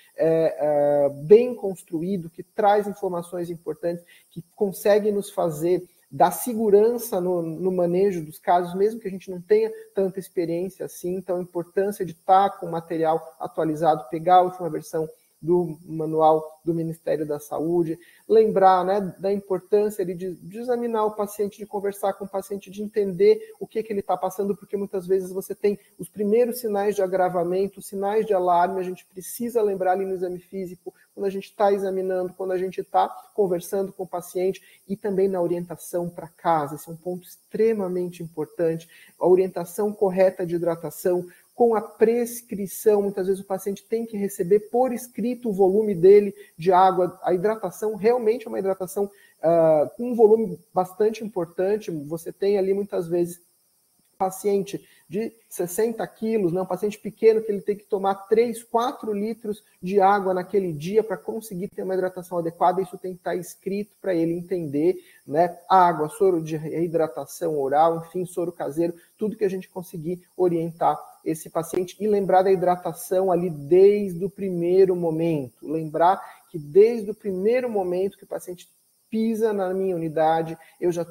bem construído, que traz informações importantes, que consegue nos fazer dar segurança no manejo dos casos, mesmo que a gente não tenha tanta experiência assim. Então, a importância de estar com o material atualizado, pegar a última versão do manual do Ministério da Saúde, lembrar, né, da importância de examinar o paciente, de conversar com o paciente, de entender o que ele está passando, porque muitas vezes você tem os primeiros sinais de agravamento, sinais de alarme, a gente precisa lembrar ali no exame físico, quando a gente está examinando, quando a gente está conversando com o paciente, e também na orientação para casa. Esse é um ponto extremamente importante, a orientação correta de hidratação, com a prescrição. Muitas vezes o paciente tem que receber por escrito o volume dele de água. A hidratação realmente é uma hidratação com um volume bastante importante. Você tem ali muitas vezes paciente de 60 quilos, né? Um paciente pequeno que ele tem que tomar 3, 4 litros de água naquele dia para conseguir ter uma hidratação adequada, isso tem que estar escrito para ele entender, né? Água, soro de reidratação oral, enfim, soro caseiro, tudo que a gente conseguir orientar esse paciente e lembrar da hidratação ali desde o primeiro momento, lembrar que desde o primeiro momento que o paciente pisa na minha unidade,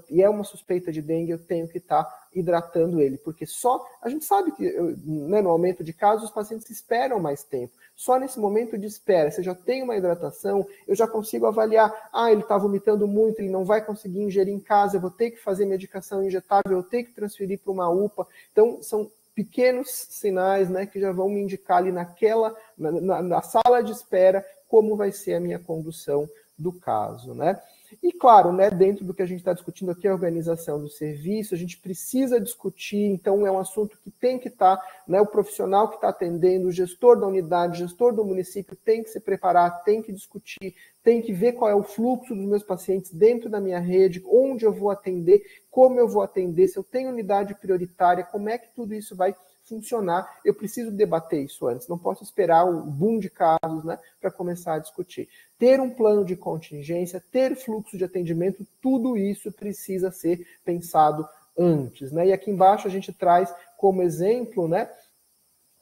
e é uma suspeita de dengue, eu tenho que estar hidratando ele, porque só, a gente sabe que né, no aumento de casos, os pacientes esperam mais tempo, só nesse momento de espera, se eu já tenho uma hidratação, eu já consigo avaliar, ele está vomitando muito, ele não vai conseguir ingerir em casa, eu vou ter que fazer medicação injetável, eu vou ter que transferir para uma UPA, então são pequenos sinais, né, que já vão me indicar ali na sala de espera como vai ser a minha condução do caso, né? E claro, né, dentro do que a gente está discutindo aqui, a organização do serviço, a gente precisa discutir, então é um assunto que tem que estar, né, o profissional que está atendendo, o gestor da unidade, o gestor do município tem que se preparar, tem que discutir, tem que ver qual é o fluxo dos meus pacientes dentro da minha rede, onde eu vou atender, como eu vou atender, se eu tenho unidade prioritária, como é que tudo isso vai funcionar, eu preciso debater isso antes, não posso esperar o boom de casos, né, para começar a discutir. Ter um plano de contingência, ter fluxo de atendimento, tudo isso precisa ser pensado antes, né? E aqui embaixo a gente traz como exemplo, né,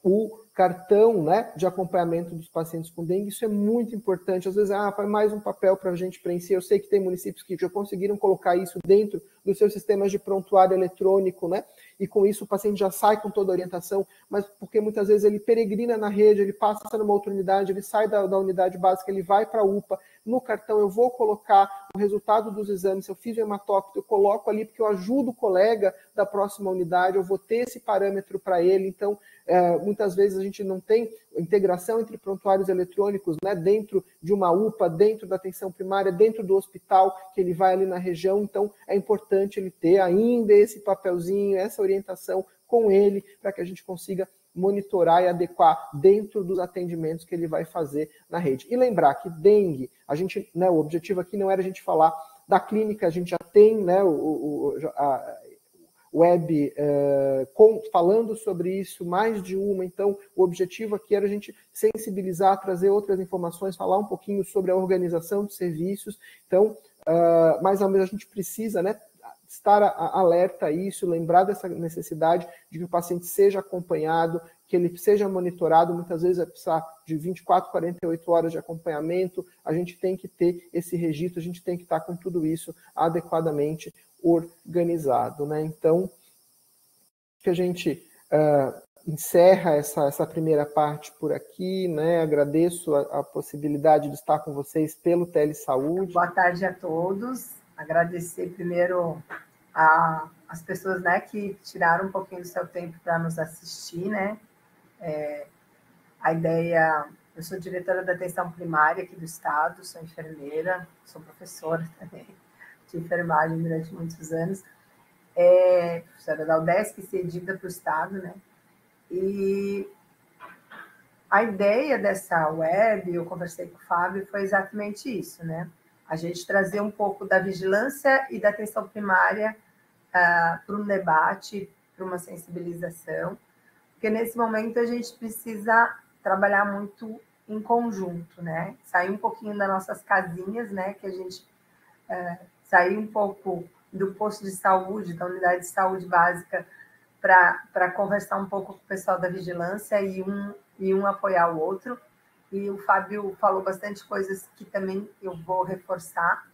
o cartão, né, de acompanhamento dos pacientes com dengue, isso é muito importante. Às vezes, faz mais um papel para a gente preencher. Eu sei que tem municípios que já conseguiram colocar isso dentro dos seus sistemas de prontuário eletrônico, né? E com isso o paciente já sai com toda a orientação, mas porque muitas vezes ele peregrina na rede, ele passa numa outra unidade, ele sai da unidade básica, ele vai para a UPA. No cartão eu vou colocar o resultado dos exames, se eu fiz o hematócrito, eu coloco ali porque eu ajudo o colega da próxima unidade, eu vou ter esse parâmetro para ele. Então, muitas vezes a gente não tem integração entre prontuários eletrônicos, né, dentro de uma UPA, dentro da atenção primária, dentro do hospital, que ele vai ali na região, então é importante ele ter ainda esse papelzinho, essa orientação com ele, para que a gente consiga monitorar e adequar dentro dos atendimentos que ele vai fazer na rede. E lembrar que dengue, a gente, né, o objetivo aqui não era a gente falar da clínica, a gente já tem, né, a web falando sobre isso, mais de uma, então o objetivo aqui era a gente sensibilizar, trazer outras informações, falar um pouquinho sobre a organização de serviços, então, mas ao mesmo a gente precisa, né, estar alerta a isso, lembrar dessa necessidade de que o paciente seja acompanhado, que ele seja monitorado, muitas vezes vai precisar de 24, 48 horas de acompanhamento, a gente tem que ter esse registro, a gente tem que estar com tudo isso adequadamente organizado, né? Então, que a gente encerra essa primeira parte por aqui, né? Agradeço a possibilidade de estar com vocês pelo Telesaúde. Boa tarde a todos. Agradecer primeiro as pessoas, né, que tiraram um pouquinho do seu tempo para nos assistir, né? A ideia, eu sou diretora da atenção primária aqui do estado, sou enfermeira, sou professora também de enfermagem durante muitos anos, professora da UDESC, cedida para o estado, né? E a ideia dessa web, eu conversei com o Fábio, foi exatamente isso, né? A gente trazer um pouco da vigilância e da atenção primária para um debate, para uma sensibilização, porque nesse momento a gente precisa trabalhar muito em conjunto, né? Sair um pouquinho das nossas casinhas, né? Que a gente sair um pouco do posto de saúde, da unidade de saúde básica, para conversar um pouco com o pessoal da vigilância e um apoiar o outro. E o Fábio falou bastante coisas que também eu vou reforçar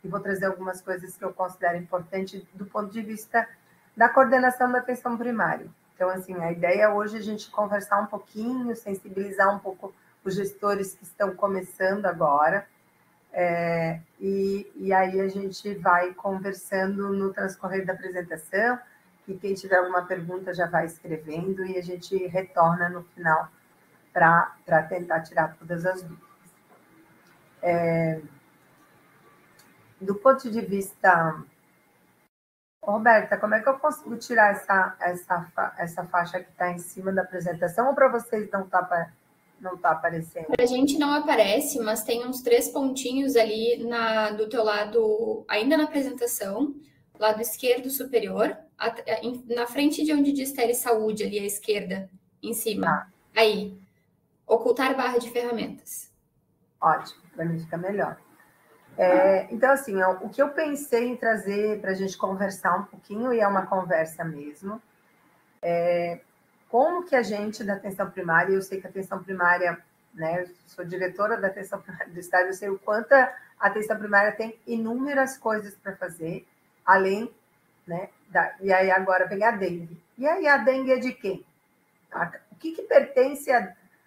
e vou trazer algumas coisas que eu considero importantes do ponto de vista da coordenação da atenção primária. Então, assim, a ideia hoje é a gente conversar um pouquinho, sensibilizar um pouco os gestores que estão começando agora, e aí a gente vai conversando no transcorrer da apresentação, e quem tiver alguma pergunta já vai escrevendo, e a gente retorna no final para tentar tirar todas as dúvidas. Do ponto de vista... Roberta, como é que eu consigo tirar essa faixa que está em cima da apresentação, ou para vocês não está aparecendo? Para a gente não aparece, mas tem uns 3 pontinhos ali do teu lado, ainda na apresentação, lado esquerdo superior, na frente de onde diz telesaúde, ali à esquerda, em cima. Tá. Aí, ocultar barra de ferramentas. Ótimo, para mim fica melhor. Então, assim, o que eu pensei em trazer para a gente conversar um pouquinho, e é uma conversa mesmo, como que a gente da atenção primária, eu sei que a atenção primária, né, eu sou diretora da atenção primária do Estado, eu sei o quanto a atenção primária tem inúmeras coisas para fazer, além, né, e aí agora vem a dengue. E aí a dengue é de quem? O que pertence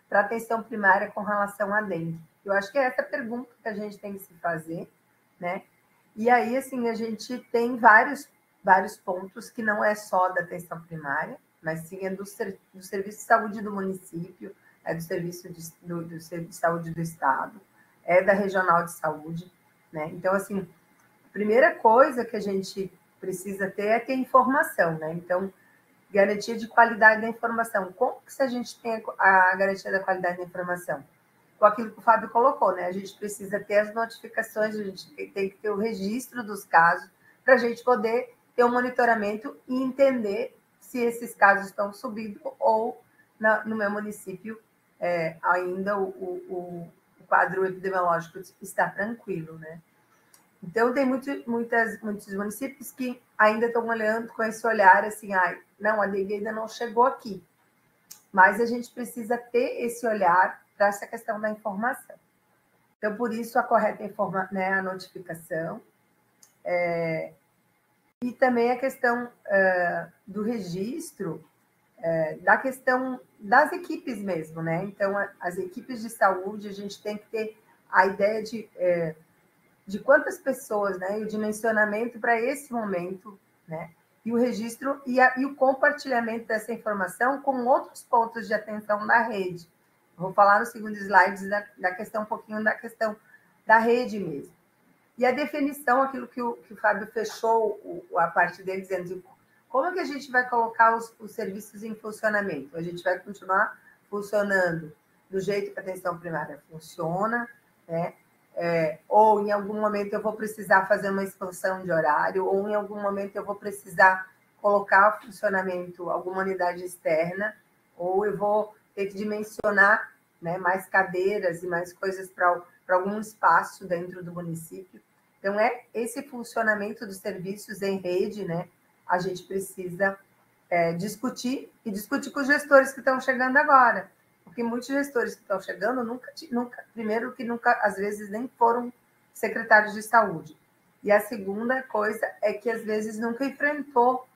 para a atenção primária com relação à dengue? Eu acho que é essa pergunta que a gente tem que se fazer, né? E aí, assim, a gente tem vários pontos que não é só da atenção primária, mas sim é do serviço de saúde do município, é do serviço de saúde do Estado, é da regional de saúde, né? Então, assim, a primeira coisa que a gente precisa ter informação, né? Então, garantia de qualidade da informação. Como que a gente tem a garantia da qualidade da informação? Com aquilo que o Fábio colocou, né? A gente precisa ter as notificações, a gente tem que ter o registro dos casos para a gente poder ter um monitoramento e entender se esses casos estão subindo ou no meu município ainda o quadro epidemiológico está tranquilo, né? Então, tem muitos municípios que ainda estão olhando com esse olhar assim, não, a dengue ainda não chegou aqui. Mas a gente precisa ter esse olhar para essa questão da informação. Então, por isso, a correta a notificação. E também a questão do registro, da questão das equipes mesmo, né? Então, as equipes de saúde, a gente tem que ter a ideia de quantas pessoas, né? E o dimensionamento para esse momento, né? E o registro e o compartilhamento dessa informação com outros pontos de atenção da rede. Vou falar no segundo slide da questão, um pouquinho da questão da rede mesmo. E a definição, aquilo que o Fábio fechou a parte dele, dizendo como é que a gente vai colocar os serviços em funcionamento? A gente vai continuar funcionando do jeito que a atenção primária funciona, né? Ou em algum momento eu vou precisar fazer uma expansão de horário, ou em algum momento eu vou precisar colocar em funcionamento alguma unidade externa, ou eu vou ter que dimensionar, né, mais cadeiras e mais coisas para algum espaço dentro do município. Então, esse funcionamento dos serviços em rede, né, a gente precisa discutir com os gestores que estão chegando agora. Porque muitos gestores que estão chegando primeiro que nunca, às vezes, nem foram secretários de saúde. E a segunda coisa é que, às vezes, nunca enfrentou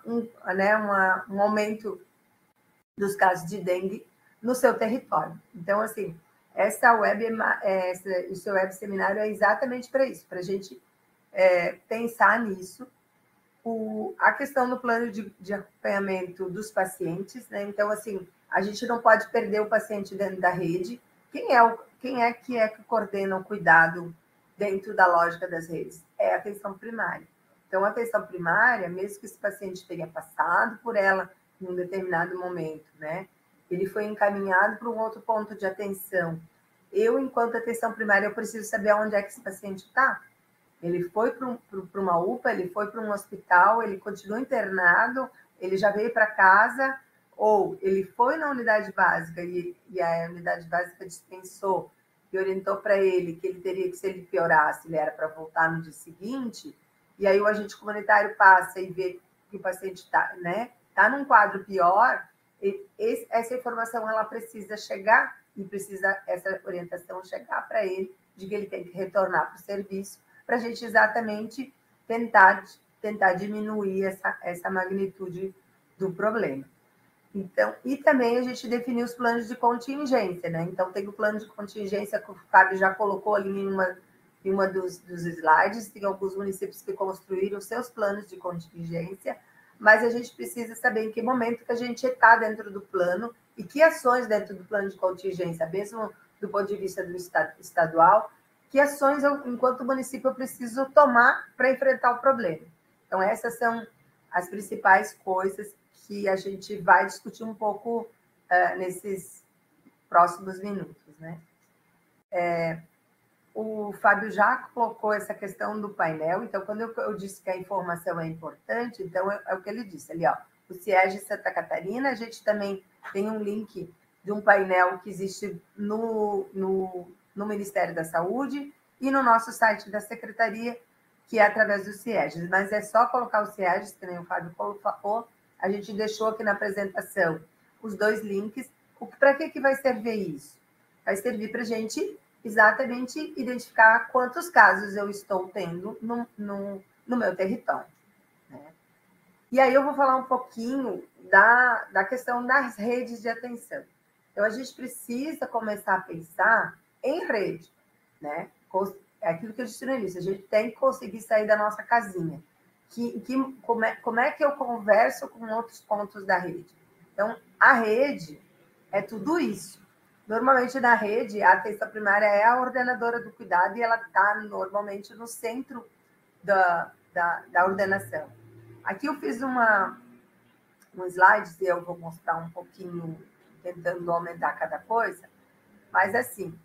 um aumento dos casos de dengue no seu território. Então, assim, esse web seminário é exatamente para isso, para a gente pensar nisso. A questão do plano de acompanhamento dos pacientes, né? Então, assim, a gente não pode perder o paciente dentro da rede. Quem é que coordena o cuidado dentro da lógica das redes? É a atenção primária. Então, a atenção primária, mesmo que esse paciente tenha passado por ela em um determinado momento, né? Ele foi encaminhado para um outro ponto de atenção. Eu, enquanto atenção primária, eu preciso saber onde é que esse paciente está. Ele foi para uma UPA, ele foi para um hospital, ele continua internado, ele já veio para casa, ou ele foi na unidade básica e a unidade básica dispensou e orientou para ele que ele teria que, se ele piorasse, ele era para voltar no dia seguinte, e aí o agente comunitário passa e vê que o paciente está, né, tá num quadro pior, essa informação ela precisa chegar e precisa essa orientação chegar para ele de que ele tem que retornar para o serviço, para a gente exatamente tentar diminuir essa magnitude do problema. Então, e também a gente definiu os planos de contingência, né? Então, tem o plano de contingência que o Fábio já colocou ali em uma dos slides, tem alguns municípios que construíram seus planos de contingência, mas a gente precisa saber em que momento que a gente está dentro do plano e que ações dentro do plano de contingência, mesmo do ponto de vista do estadual, que ações, enquanto município, eu preciso tomar para enfrentar o problema. Então, essas são as principais coisas que a gente vai discutir um pouco nesses próximos minutos, né? o Fábio já colocou essa questão do painel, então, quando eu disse que a informação é importante, então é o que ele disse ali, ó, o CIEG Santa Catarina, a gente também tem um link de um painel que existe no Ministério da Saúde e no nosso site da Secretaria, que é através do CIEG, mas é só colocar o CIEG, que nem o Fábio falou, a gente deixou aqui na apresentação os 2 links. Para que vai servir isso? Vai servir para a gente exatamente identificar quantos casos eu estou tendo no meu território. Né? E aí eu vou falar um pouquinho da questão das redes de atenção. Então, a gente precisa começar a pensar em rede. Né? É aquilo que eu disse no início, a gente tem que conseguir sair da nossa casinha. Como é que eu converso com outros pontos da rede? Então, a rede é tudo isso. Normalmente, na rede, a atenção primária é a ordenadora do cuidado e ela está normalmente no centro da ordenação. Aqui eu fiz um slide e eu vou mostrar um pouquinho, tentando aumentar cada coisa, mas assim,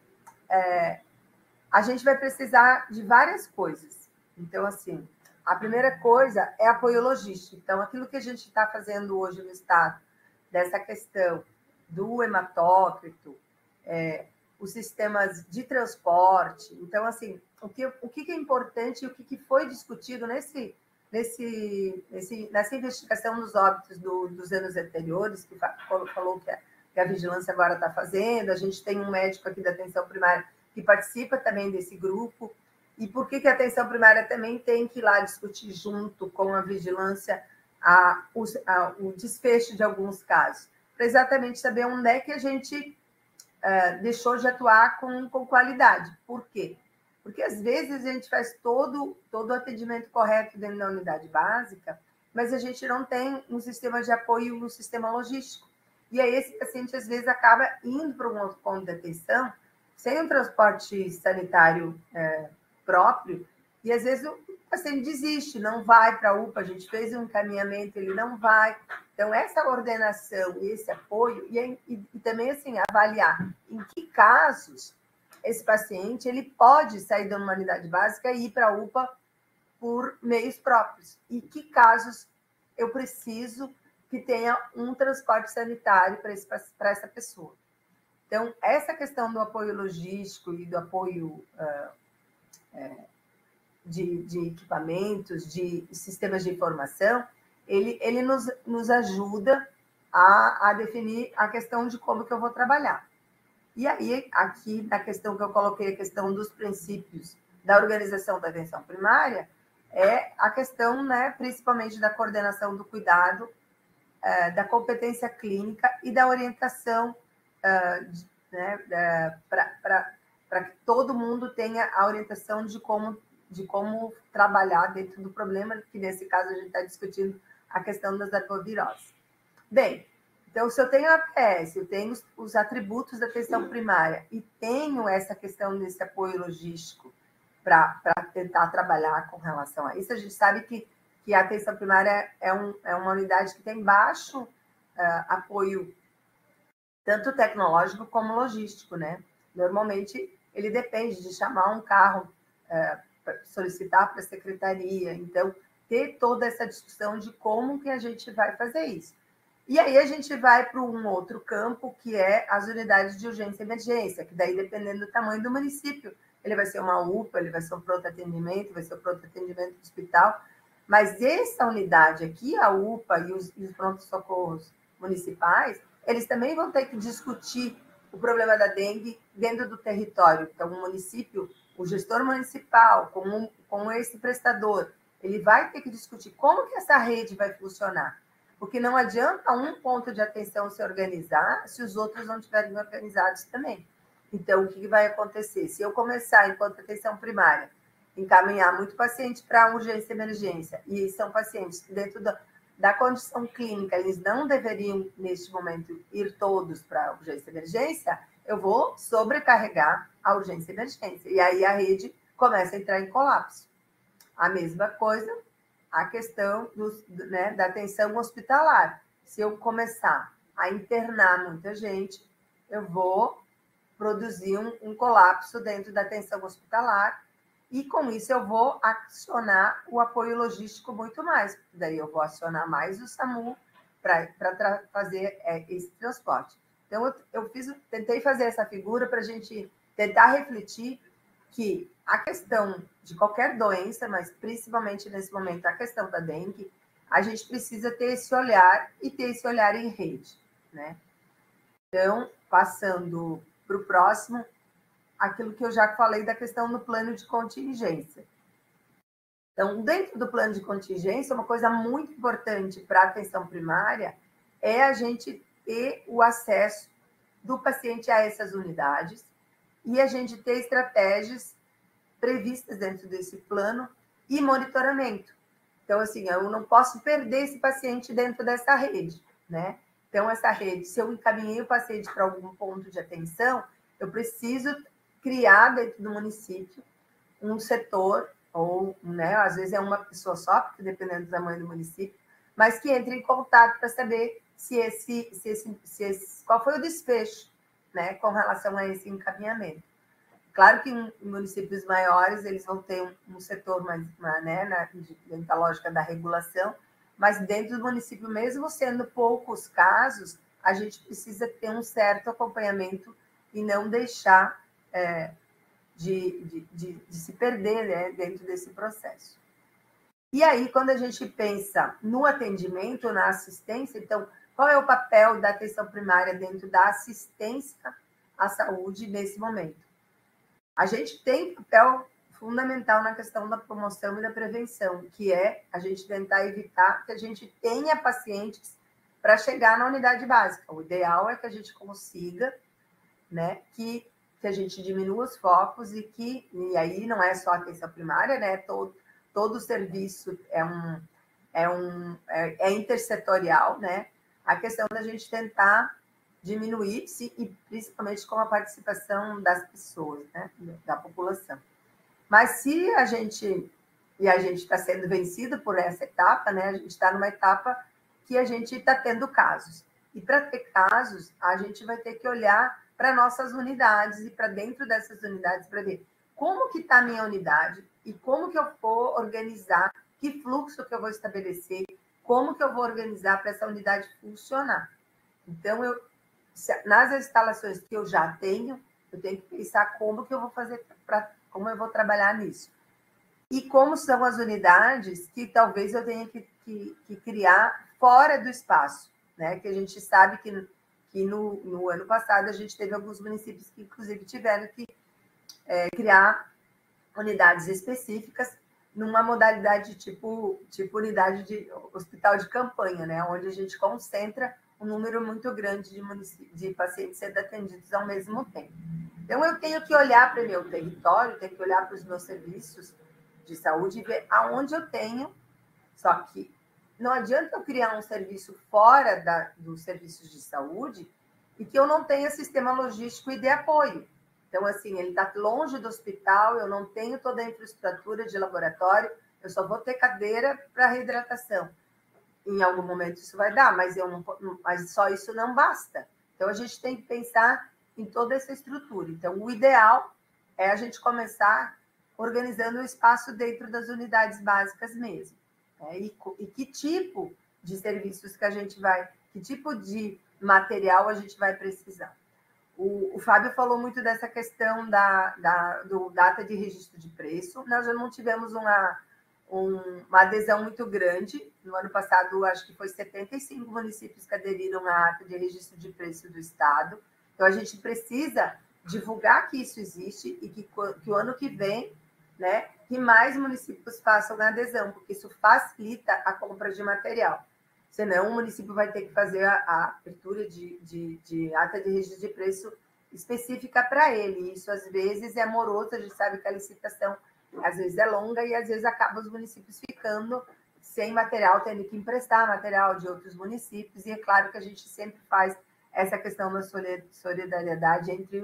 a gente vai precisar de várias coisas. Então, assim, a primeira coisa é apoio logístico. Então, aquilo que a gente está fazendo hoje no Estado, dessa questão do hematócrito, os sistemas de transporte. Então, assim, o que é importante e o que foi discutido nessa investigação dos óbitos dos anos anteriores, que falou que a vigilância agora está fazendo, a gente tem um médico aqui da atenção primária que participa também desse grupo, e por que a atenção primária também tem que ir lá discutir junto com a vigilância o desfecho de alguns casos, para exatamente saber onde é que a gente deixou de atuar com qualidade. Por quê? Porque, às vezes, a gente faz todo o atendimento correto dentro da unidade básica, mas a gente não tem um sistema de apoio, um sistema logístico. E aí esse paciente, às vezes, acaba indo para um outro ponto de atenção, sem um transporte sanitário próprio, e, às vezes, o paciente desiste, não vai para a UPA, a gente fez um encaminhamento, ele não vai. Então, essa ordenação e esse apoio, e também, assim, avaliar em que casos esse paciente ele pode sair da unidade básica e ir para a UPA por meios próprios. E que casos eu preciso que tenha um transporte sanitário para essa pessoa. Então, essa questão do apoio logístico e do apoio de equipamentos, de sistemas de informação, ele nos ajuda a definir a questão de como que eu vou trabalhar. E aí, aqui, na questão que eu coloquei, a questão dos princípios da organização da atenção primária, é a questão, né, principalmente da coordenação do cuidado, da competência clínica e da orientação, né, para que todo mundo tenha a orientação de como trabalhar dentro do problema, que nesse caso a gente está discutindo a questão das arboviroses. Bem, então, se eu tenho a APS, eu tenho os atributos da atenção primária e tenho essa questão desse apoio logístico para tentar trabalhar com relação a isso, a gente sabe que a atenção primária é uma unidade que tem baixo apoio, tanto tecnológico como logístico, né? Normalmente, ele depende de chamar um carro, solicitar para a secretaria, então, ter toda essa discussão de como que a gente vai fazer isso. E aí a gente vai para um outro campo, que é as unidades de urgência e emergência, que daí, dependendo do tamanho do município, ele vai ser uma UPA, ele vai ser um pronto-atendimento, vai ser um pronto-atendimento do hospital, mas essa unidade aqui, a UPA e os pronto-socorros municipais, eles também vão ter que discutir o problema da dengue dentro do território. Então, o município, o gestor municipal, com esse prestador, ele vai ter que discutir como que essa rede vai funcionar. Porque não adianta um ponto de atenção se organizar se os outros não estiverem organizados também. Então, o que vai acontecer? Se eu começar, enquanto atenção primária, encaminhar muito paciente para urgência e emergência, e são pacientes que dentro da condição clínica, eles não deveriam, neste momento, ir todos para urgência e emergência, eu vou sobrecarregar a urgência e emergência. E aí a rede começa a entrar em colapso. A mesma coisa, a questão né, da atenção hospitalar. Se eu começar a internar muita gente, eu vou produzir um colapso dentro da atenção hospitalar, e com isso eu vou acionar o apoio logístico muito mais, daí eu vou acionar mais o SAMU para fazer esse transporte. Então, tentei fazer essa figura para a gente tentar refletir que a questão de qualquer doença, mas principalmente nesse momento a questão da dengue, a gente precisa ter esse olhar e ter esse olhar em rede, né? Então, passando para o próximo, aquilo que eu já falei da questão do plano de contingência. Então, dentro do plano de contingência, uma coisa muito importante para a atenção primária é a gente ter o acesso do paciente a essas unidades e a gente ter estratégias previstas dentro desse plano e monitoramento. Então, assim, eu não posso perder esse paciente dentro dessa rede, né? Então, essa rede, se eu encaminhei o paciente para algum ponto de atenção, eu preciso criar dentro do município um setor, ou, né, às vezes é uma pessoa só, porque dependendo do tamanho do município, mas que entre em contato para saber qual foi o desfecho, né, com relação a esse encaminhamento. Claro que em municípios maiores eles vão ter um setor mais, né, dentro da lógica da regulação, mas dentro do município, mesmo sendo poucos casos, a gente precisa ter um certo acompanhamento e não deixar de se perder, né, dentro desse processo. E aí, quando a gente pensa no atendimento, na assistência, então, qual é o papel da atenção primária dentro da assistência à saúde nesse momento? A gente tem papel fundamental na questão da promoção e da prevenção, que é a gente tentar evitar que a gente tenha pacientes para chegar na unidade básica. O ideal é que a gente consiga, né, que a gente diminua os focos e aí não é só a atenção primária, né, todo o serviço é intersetorial, né, a questão da gente tentar diminuir, e principalmente com a participação das pessoas, né, da população. Mas se a gente está sendo vencido por essa etapa, né, a gente está numa etapa que a gente está tendo casos. E para ter casos, a gente vai ter que olhar para nossas unidades e para dentro dessas unidades para ver como que está a minha unidade e como que eu vou organizar, que fluxo que eu vou estabelecer, como que eu vou organizar para essa unidade funcionar. Então, nas instalações que eu já tenho, eu tenho que pensar como que eu vou fazer, como eu vou trabalhar nisso. E como são as unidades que talvez eu tenha que criar fora do espaço, né? Que a gente sabe que no ano passado a gente teve alguns municípios que, inclusive, tiveram que criar unidades específicas numa modalidade tipo unidade de hospital de campanha, né? Onde a gente concentra um número muito grande de pacientes sendo atendidos ao mesmo tempo. Então, eu tenho que olhar para o meu território, tenho que olhar para os meus serviços de saúde e ver aonde eu tenho, só que não adianta eu criar um serviço fora dos serviços de saúde e que eu não tenha sistema logístico e de apoio. Então, assim, ele está longe do hospital, eu não tenho toda a infraestrutura de laboratório, eu só vou ter cadeira para reidratação. Em algum momento isso vai dar, mas só isso não basta. Então, a gente tem que pensar em toda essa estrutura. Então, o ideal é a gente começar organizando o espaço dentro das unidades básicas mesmo. Né? E que tipo de serviços que a gente que tipo de material a gente vai precisar. O Fábio falou muito dessa questão do data de registro de preço. Nós já não tivemos uma adesão muito grande. No ano passado, acho que foi 75 municípios que aderiram à ata de registro de preço do Estado. Então, a gente precisa divulgar que isso existe e que o ano que vem, né, que mais municípios façam a adesão, porque isso facilita a compra de material. Senão, o município vai ter que fazer a abertura de ata de registro de preço específica para ele. Isso, às vezes, é moroso. A gente sabe que a licitação, às vezes, é longa e, às vezes, acaba os municípios ficando sem material, tendo que emprestar material de outros municípios. E é claro que a gente sempre faz essa questão da solidariedade entre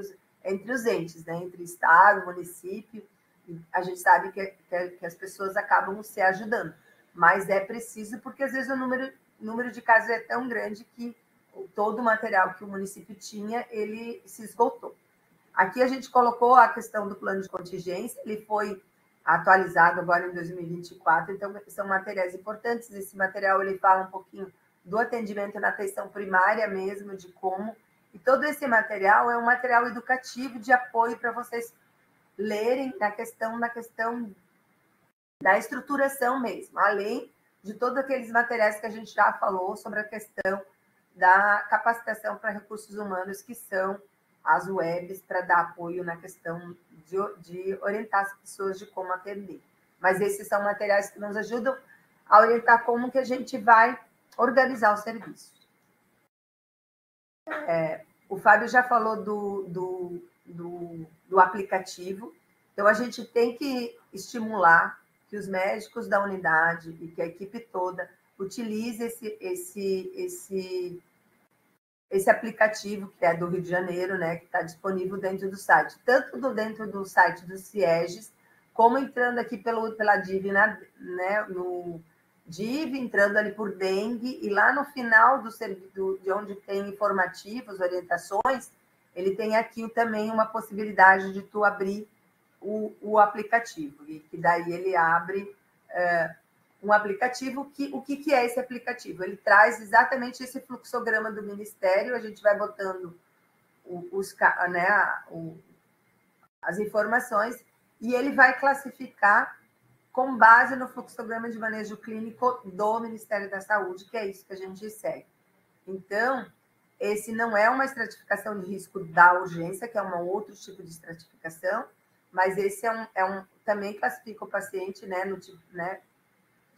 os entes, né? Entre Estado, município. E a gente sabe que as pessoas acabam se ajudando. Mas é preciso, porque, às vezes, o número de casos é tão grande que todo o material que o município tinha, ele se esgotou. Aqui a gente colocou a questão do plano de contingência, ele foi atualizado agora em 2024, então são materiais importantes. Esse material ele fala um pouquinho do atendimento na atenção primária mesmo, de como, e todo esse material é um material educativo de apoio para vocês lerem na questão da estruturação mesmo, além de todos aqueles materiais que a gente já falou sobre a questão da capacitação para recursos humanos, que são as webs, para dar apoio na questão de orientar as pessoas de como atender. Mas esses são materiais que nos ajudam a orientar como que a gente vai organizar o serviço. O Fábio já falou do aplicativo, então a gente tem que estimular que os médicos da unidade e que a equipe toda utilize esse aplicativo, que é do Rio de Janeiro, né, que está disponível dentro do site, tanto dentro do site do CIEGES, como entrando aqui pela DIV, né, no DIV, entrando ali por dengue, e lá no final de onde tem informativos, orientações, ele tem aqui também uma possibilidade de tu abrir o aplicativo, e que daí ele abre um aplicativo. O que é esse aplicativo? Ele traz exatamente esse fluxograma do Ministério, a gente vai botando as informações, e ele vai classificar com base no fluxograma de manejo clínico do Ministério da Saúde, que é isso que a gente segue. Então, esse não é uma estratificação de risco da urgência, que é um outro tipo de estratificação, mas esse também classifica o paciente, né, no tipo, né,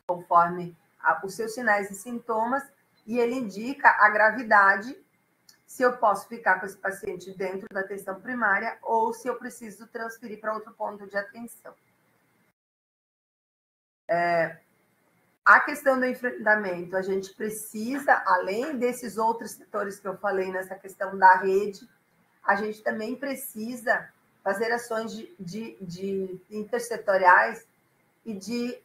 conforme os seus sinais e sintomas, e ele indica a gravidade, se eu posso ficar com esse paciente dentro da atenção primária ou se eu preciso transferir para outro ponto de atenção. A questão do enfrentamento, a gente precisa, além desses outros setores que eu falei nessa questão da rede, a gente também precisa fazer ações de intersetoriais e de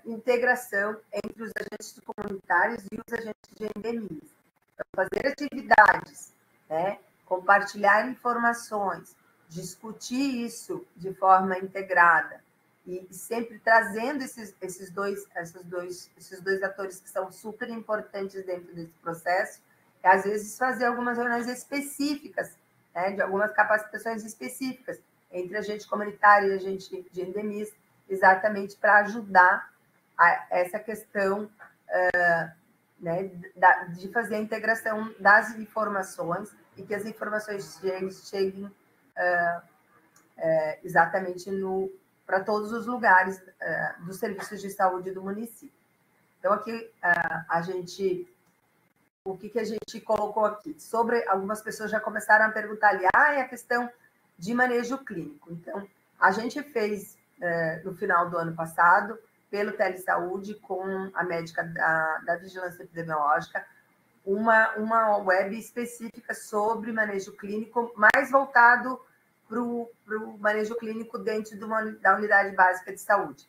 integração entre os agentes comunitários e os agentes de endemias. Então, fazer atividades, né, compartilhar informações, discutir isso de forma integrada, e sempre trazendo esses dois atores que são super importantes dentro desse processo, e às vezes fazer algumas reuniões específicas, né, de algumas capacitações específicas entre agente comunitário e agente de endemias, exatamente para ajudar essa questão né, de fazer a integração das informações e que as informações cheguem exatamente para todos os lugares dos serviços de saúde do município. Então, aqui, o que a gente colocou aqui? Sobre algumas pessoas já começaram a perguntar ali, é a questão de manejo clínico. Então, a gente fez, no final do ano passado, pelo Telesaúde, com a médica da Vigilância Epidemiológica, uma web específica sobre manejo clínico, mais voltado para o manejo clínico dentro da unidade básica de saúde.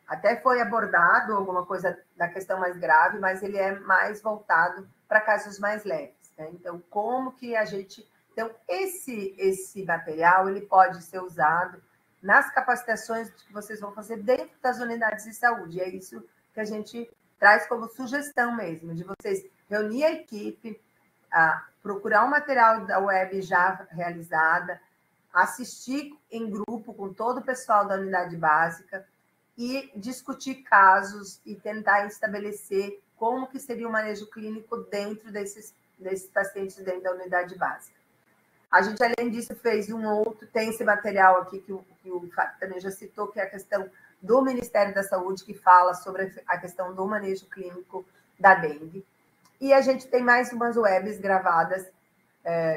Até foi abordado alguma coisa da questão mais grave, mas ele é mais voltado para casos mais leves, né? Então, como que a gente... Então, esse material ele pode ser usado nas capacitações que vocês vão fazer dentro das unidades de saúde. É isso que a gente traz como sugestão mesmo, de vocês reunir a equipe, procurar um material da web já realizada, assistir em grupo com todo o pessoal da unidade básica e discutir casos e tentar estabelecer como que seria o manejo clínico dentro desses pacientes dentro da unidade básica. A gente, além disso, fez tem esse material aqui que o Fábio também já citou, que é a questão do Ministério da Saúde, que fala sobre a questão do manejo clínico da dengue. E a gente tem mais umas webs gravadas,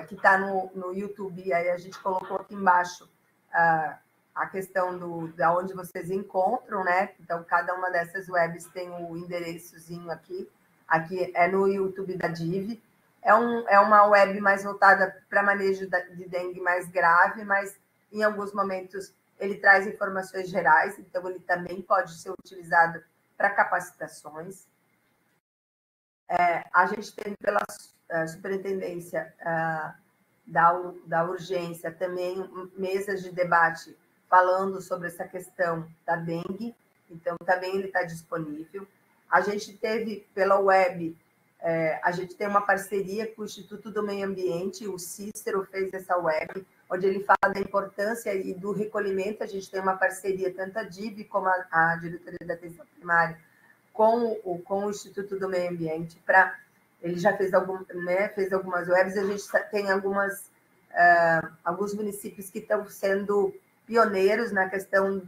que está no YouTube, aí a gente colocou aqui embaixo a questão da onde vocês encontram, né? Então, cada uma dessas webs tem o endereçozinho aqui. Aqui é no YouTube da DIV. É uma web mais voltada para manejo de dengue mais grave, mas em alguns momentos ele traz informações gerais, então ele também pode ser utilizado para capacitações. A gente tem pela superintendência da urgência, também mesas de debate falando sobre essa questão da dengue, então também ele está disponível. A gente teve pela web, a gente tem uma parceria com o Instituto do Meio Ambiente, o Cícero fez essa web, onde ele fala da importância e do recolhimento. A gente tem uma parceria, tanto a DIV como a Diretoria da Atenção Primária, com o Instituto do Meio Ambiente, ele já fez, fez algumas webs, a gente tem alguns municípios que estão sendo pioneiros na questão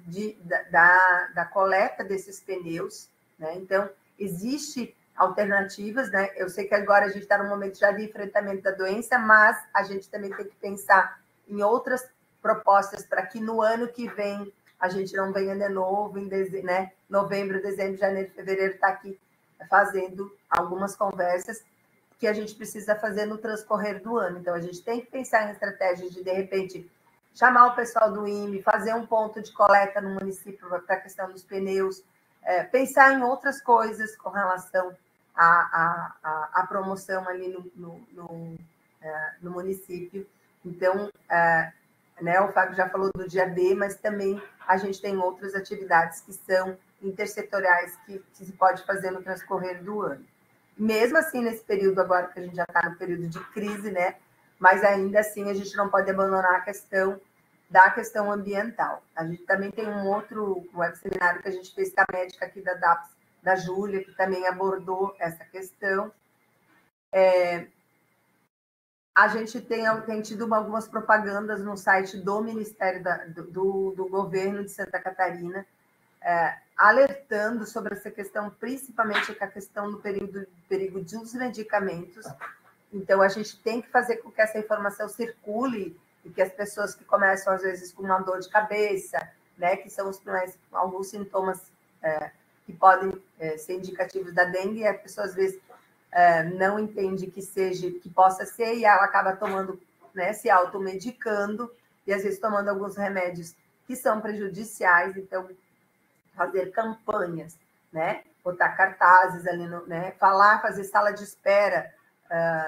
da coleta desses pneus, né? Então, existe alternativas, né? Eu sei que agora a gente está num momento já de enfrentamento da doença, mas a gente também tem que pensar em outras propostas para que no ano que vem a gente não venha de novo, né? Novembro, dezembro, janeiro, fevereiro, está aqui fazendo algumas conversas que a gente precisa fazer no transcorrer do ano. Então, a gente tem que pensar em estratégias de repente, chamar o pessoal do IME, fazer um ponto de coleta no município para a questão dos pneus, pensar em outras coisas com relação à promoção ali no município. Então, né, o Fábio já falou do dia D, mas também a gente tem outras atividades que são intersetoriais que se pode fazer no transcorrer do ano. Mesmo assim, nesse período agora que a gente já está no período de crise, né? Mas ainda assim a gente não pode abandonar a questão ambiental. A gente também tem um outro web seminário que a gente fez com a médica aqui da DAPS, da Júlia, que também abordou essa questão. A gente tem tido algumas propagandas no site do Ministério do Governo de Santa Catarina, alertando sobre essa questão, principalmente com a questão do perigo dos medicamentos. Então, a gente tem que fazer com que essa informação circule e que as pessoas que começam, às vezes, com uma dor de cabeça, né, que são alguns sintomas que podem ser indicativos da dengue, e a pessoa, às vezes, não entende que possa ser, e ela acaba tomando, né, se automedicando, e, às vezes, tomando alguns remédios que são prejudiciais. Então, fazer campanhas, né, botar cartazes ali, né, fazer sala de espera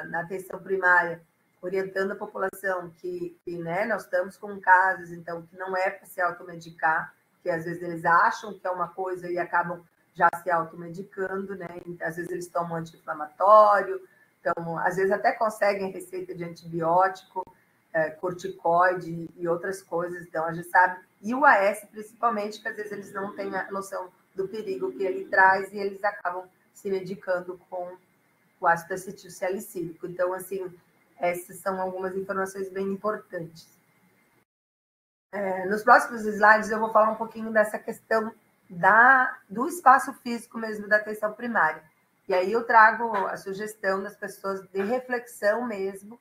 na atenção primária, orientando a população que né, nós estamos com casos, então, que não é para se automedicar, que às vezes eles acham que é uma coisa e acabam já se automedicando, né? Às vezes eles tomam anti-inflamatório, então, às vezes até conseguem receita de antibiótico, corticoide e outras coisas, então a gente sabe, e o AS principalmente, que às vezes eles não têm a noção do perigo que ele traz e eles acabam se medicando com o ácido acetil salicílico. Então, assim, essas são algumas informações bem importantes. Nos próximos slides eu vou falar um pouquinho dessa questão do espaço físico mesmo da atenção primária. E aí eu trago a sugestão das pessoas de reflexão mesmo,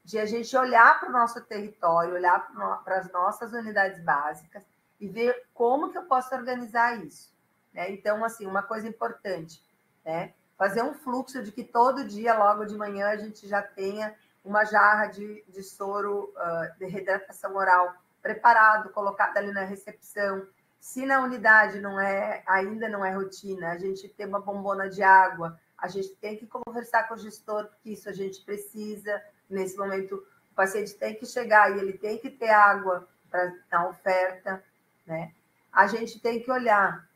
de a gente olhar para o nosso território, olhar para as nossas unidades básicas e ver como que eu posso organizar isso, né? Então, assim, uma coisa importante, né? Fazer um fluxo de que todo dia, logo de manhã, a gente já tenha uma jarra de soro de reidratação oral preparado, colocado ali na recepção. Se na unidade ainda não é rotina, a gente tem uma bombona de água, a gente tem que conversar com o gestor, porque isso a gente precisa. Nesse momento, o paciente tem que chegar e ele tem que ter água para dar oferta, né? A gente tem que olhar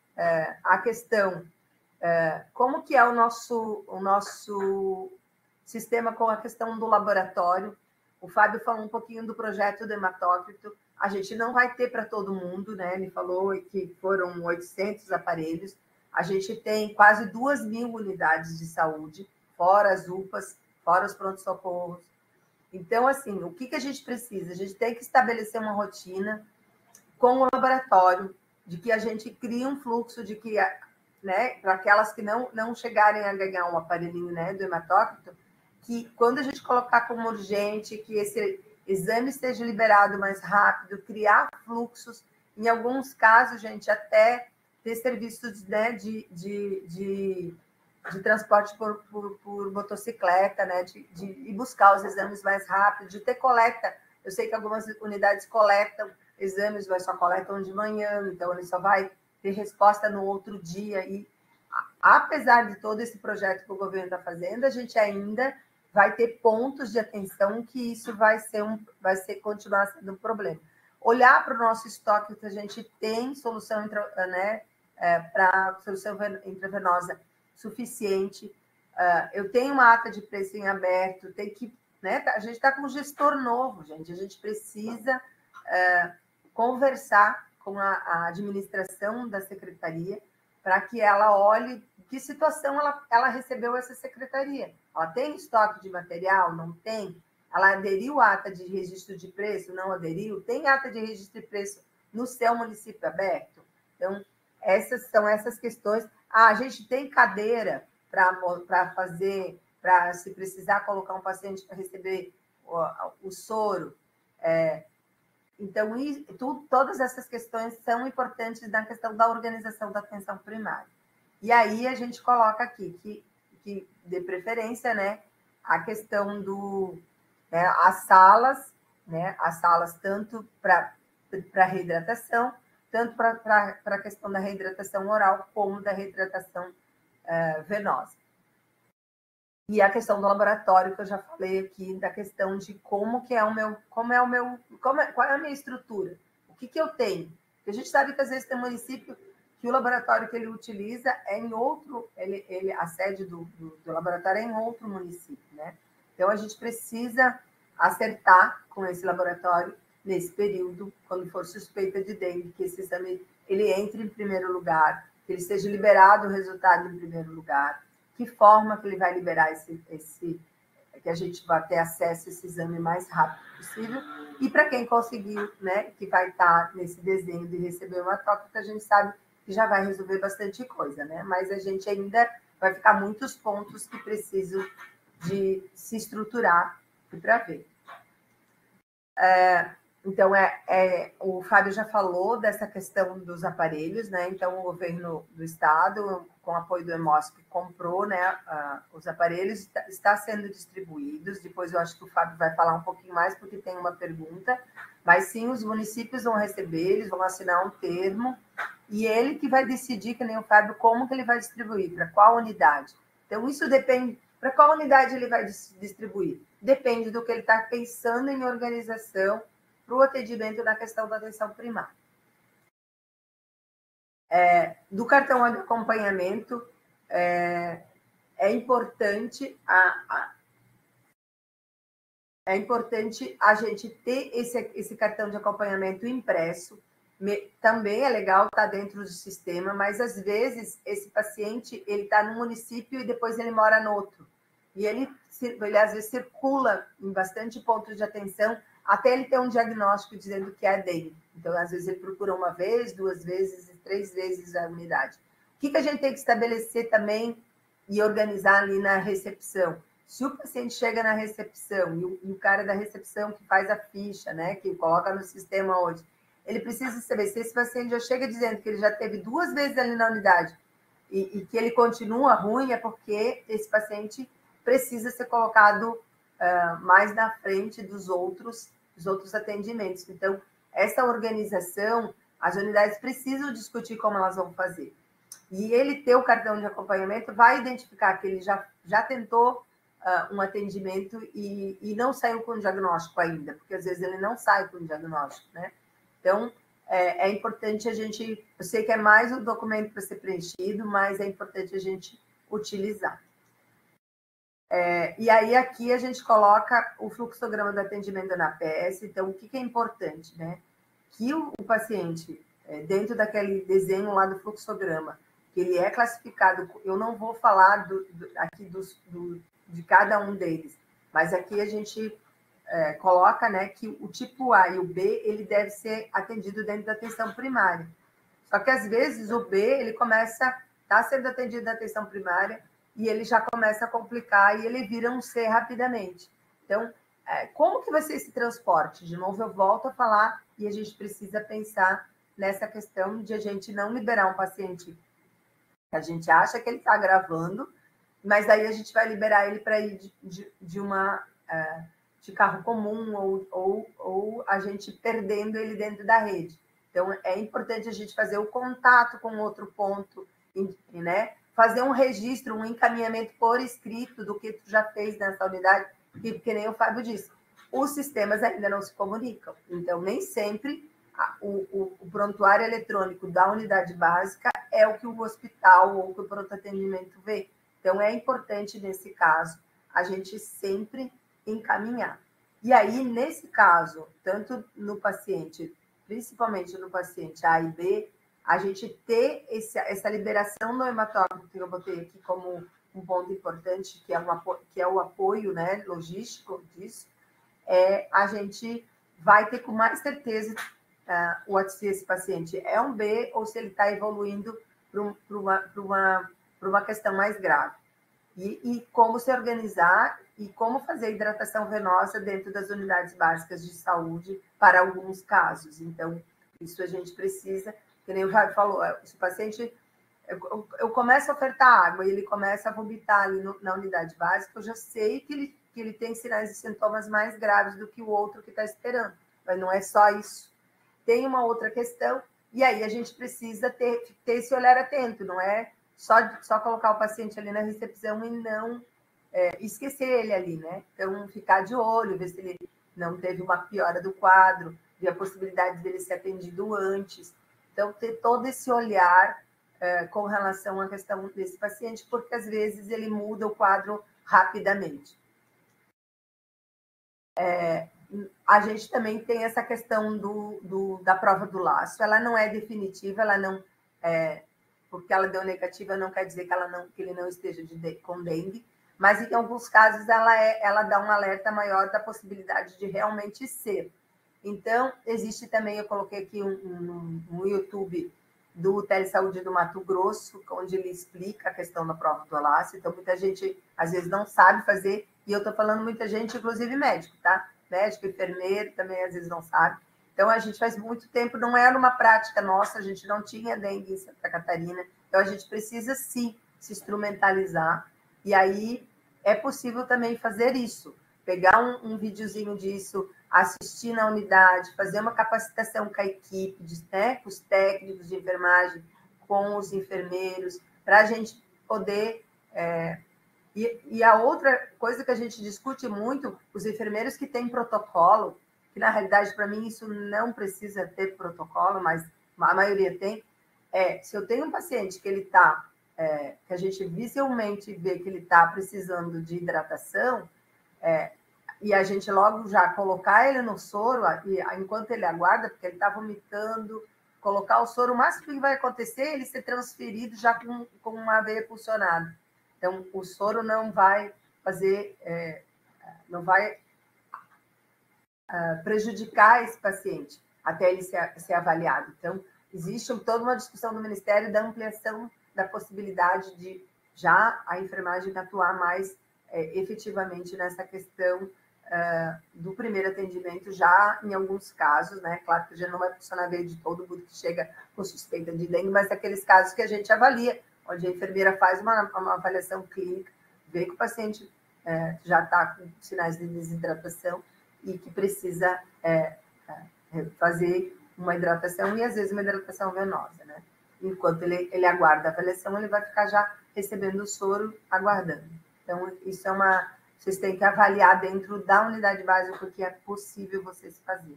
a questão, como que é o nosso sistema com a questão do laboratório. O Fábio falou um pouquinho do projeto do hematócrito. A gente não vai ter para todo mundo, né? Ele falou que foram 800 aparelhos. A gente tem quase 2.000 unidades de saúde, fora as UPAs, fora os pronto-socorros. Então, assim, o que a gente precisa? A gente tem que estabelecer uma rotina com o laboratório, de que a gente crie um fluxo de que, né, para aquelas que não chegarem a ganhar um aparelhinho, né, do hematócrito, que quando a gente colocar como urgente, que esse exame esteja liberado mais rápido, criar fluxos, em alguns casos, gente, até ter serviços, né, de transporte por motocicleta, né, de ir buscar os exames mais rápido, de ter coleta. Eu sei que algumas unidades coletam exames, mas só coletam de manhã, então ele só vai ter resposta no outro dia. E apesar de todo esse projeto que o governo está fazendo, a gente ainda vai ter pontos de atenção que isso vai continuar sendo um problema. Olhar para o nosso estoque, que a gente tem solução, né, para solução intravenosa suficiente. Eu tenho uma ata de preço em aberto, tem que, né, a gente está com um gestor novo, gente, a gente precisa conversar com a administração da secretaria para que ela olhe que situação ela recebeu essa secretaria. Ela tem estoque de material? Não tem? Ela aderiu à ata de registro de preço? Não aderiu? Tem ata de registro de preço no seu município aberto? Então, essas questões. A gente tem cadeira para fazer, para se precisar colocar um paciente para receber o soro. Então, todas essas questões são importantes na questão da organização da atenção primária. E aí a gente coloca aqui que de preferência, né, a questão as salas tanto para reidratação, tanto para a questão da reidratação oral, como da reidratação venosa. E a questão do laboratório, que eu já falei aqui, da questão de qual é a minha estrutura, o que eu tenho. Porque a gente sabe que às vezes tem um município que o laboratório que ele utiliza é em outro, a sede do laboratório é em outro município, né? Então a gente precisa acertar com esse laboratório nesse período, quando for suspeita de dengue, que esse exame ele entre em primeiro lugar, que ele seja liberado o resultado em primeiro lugar, que forma que ele vai liberar que a gente vai ter acesso a esse exame o mais rápido possível, e para quem conseguiu, né, que vai estar nesse desenho de receber uma toque, a gente sabe que já vai resolver bastante coisa, né? Mas a gente ainda vai ficar muitos pontos que precisam de se estruturar para ver. Então, o Fábio já falou dessa questão dos aparelhos, né? Então, o governo do estado, com apoio do EMOSP, comprou, né, os aparelhos, está sendo distribuídos. Depois, eu acho que o Fábio vai falar um pouquinho mais, porque tem uma pergunta. Mas, sim, os municípios vão receber, eles vão assinar um termo, e ele que vai decidir, que nem o Fábio, como que ele vai distribuir, para qual unidade. Então, isso depende... Para qual unidade ele vai distribuir? Depende do que ele está pensando em organização para o atendimento na questão da atenção primária. Do cartão de acompanhamento, é importante a gente ter esse cartão de acompanhamento impresso. Também é legal estar dentro do sistema, mas às vezes esse paciente ele está num município e depois ele mora no outro. E ele às vezes circula em bastante pontos de atenção até ele ter um diagnóstico dizendo que é dengue. Então, às vezes, ele procura uma vez, 2 vezes, 3 vezes a unidade. O que a gente tem que estabelecer também e organizar ali na recepção? Se o paciente chega na recepção e o cara da recepção que faz a ficha, né, que coloca no sistema hoje, ele precisa saber se esse paciente já chega dizendo que ele já teve 2 vezes ali na unidade e que ele continua ruim, é porque esse paciente precisa ser colocado mais na frente dos outros atendimentos. Então, essa organização, as unidades precisam discutir como elas vão fazer. E ele ter o cartão de acompanhamento vai identificar que ele já tentou um atendimento e não saiu com diagnóstico ainda, porque às vezes ele não sai com diagnóstico, né? Então, é importante a gente... Eu sei que é mais um documento para ser preenchido, mas é importante a gente utilizar. E aí, aqui, a gente coloca o fluxograma do atendimento na ANAPES. Então, o que é importante, né? Que o paciente, dentro daquele desenho lá do fluxograma, que ele é classificado... Eu não vou falar aqui de cada um deles, mas aqui a gente coloca, né, que o tipo A e o B, ele deve ser atendido dentro da atenção primária. Só que, às vezes, o B, ele está sendo atendido na atenção primária, e ele já começa a complicar e ele vira um C rapidamente. Então, como que vai ser esse transporte? De novo, eu volto a falar e a gente precisa pensar nessa questão de a gente não liberar um paciente que a gente acha que ele está gravando, mas daí a gente vai liberar ele para ir de carro comum ou a gente perdendo ele dentro da rede. Então, é importante a gente fazer o contato com outro ponto, né? fazer um registro, um encaminhamento por escrito do que tu já fez nessa unidade, que nem o Fábio disse, os sistemas ainda não se comunicam. Então, nem sempre o prontuário eletrônico da unidade básica é o que o hospital ou que o pronto atendimento vê. Então, é importante, nesse caso, a gente sempre encaminhar. E aí, nesse caso, tanto no paciente, principalmente no paciente A e B, a gente ter essa liberação no hematógrafo, que eu botei aqui como um ponto importante, que é o apoio, né, logístico disso, a gente vai ter com mais certeza se esse paciente é um B ou se ele está evoluindo para uma questão mais grave. E como se organizar e como fazer hidratação venosa dentro das unidades básicas de saúde para alguns casos. Então, isso a gente precisa, que nem o Fábio falou, se o paciente... Eu começo a ofertar água e ele começa a vomitar ali na unidade básica, eu já sei que ele tem sinais e sintomas mais graves do que o outro que está esperando. Mas não é só isso. Tem uma outra questão, e aí a gente precisa ter esse olhar atento, não é só colocar o paciente ali na recepção e não esquecer ele ali, né? Então, ficar de olho, ver se ele não teve uma piora do quadro, ver a possibilidade dele ser atendido antes. Então, ter todo esse olhar com relação à questão desse paciente, porque às vezes ele muda o quadro rapidamente. A gente também tem essa questão da prova do laço. Ela não é definitiva, ela não porque ela deu negativa não quer dizer que ele não esteja com dengue, mas em alguns casos ela dá um alerta maior da possibilidade de realmente ser. Então, existe também, eu coloquei aqui um YouTube do Telesaúde do Mato Grosso, onde ele explica a questão da prova do laço. Então, muita gente, às vezes, não sabe fazer, e eu estou falando muita gente, inclusive médico, tá? Médico, enfermeiro, também às vezes não sabe. Então, a gente faz muito tempo, não era uma prática nossa, a gente não tinha dengue em Santa Catarina, então a gente precisa, sim, se instrumentalizar, e aí é possível também fazer isso, pegar um videozinho disso, assistir na unidade, fazer uma capacitação com a equipe, né, com os técnicos de enfermagem, com os enfermeiros, para a gente poder... E a outra coisa que a gente discute muito, os enfermeiros que têm protocolo, que na realidade, para mim, isso não precisa ter protocolo, mas a maioria tem, se eu tenho um paciente que ele está, que a gente visualmente vê que ele está precisando de hidratação, e a gente logo já colocar ele no soro, enquanto ele aguarda, porque ele está vomitando, colocar o soro, o máximo que vai acontecer é ele ser transferido já com uma veia pulsionada. Então, o soro não vai fazer, não vai prejudicar esse paciente até ele ser avaliado. Então, existe toda uma discussão no Ministério da ampliação da possibilidade de já a enfermagem atuar mais efetivamente nessa questão do primeiro atendimento, já em alguns casos, né? Claro que já não vai funcionar bem de todo mundo que chega com suspeita de dengue, mas aqueles casos que a gente avalia, onde a enfermeira faz uma avaliação clínica, vê que o paciente já está com sinais de desidratação e que precisa fazer uma hidratação e, às vezes, uma hidratação venosa, né? Enquanto ele aguarda a avaliação, ele vai ficar já recebendo o soro, aguardando. Então, isso vocês têm que avaliar dentro da unidade básica, porque é possível vocês fazer.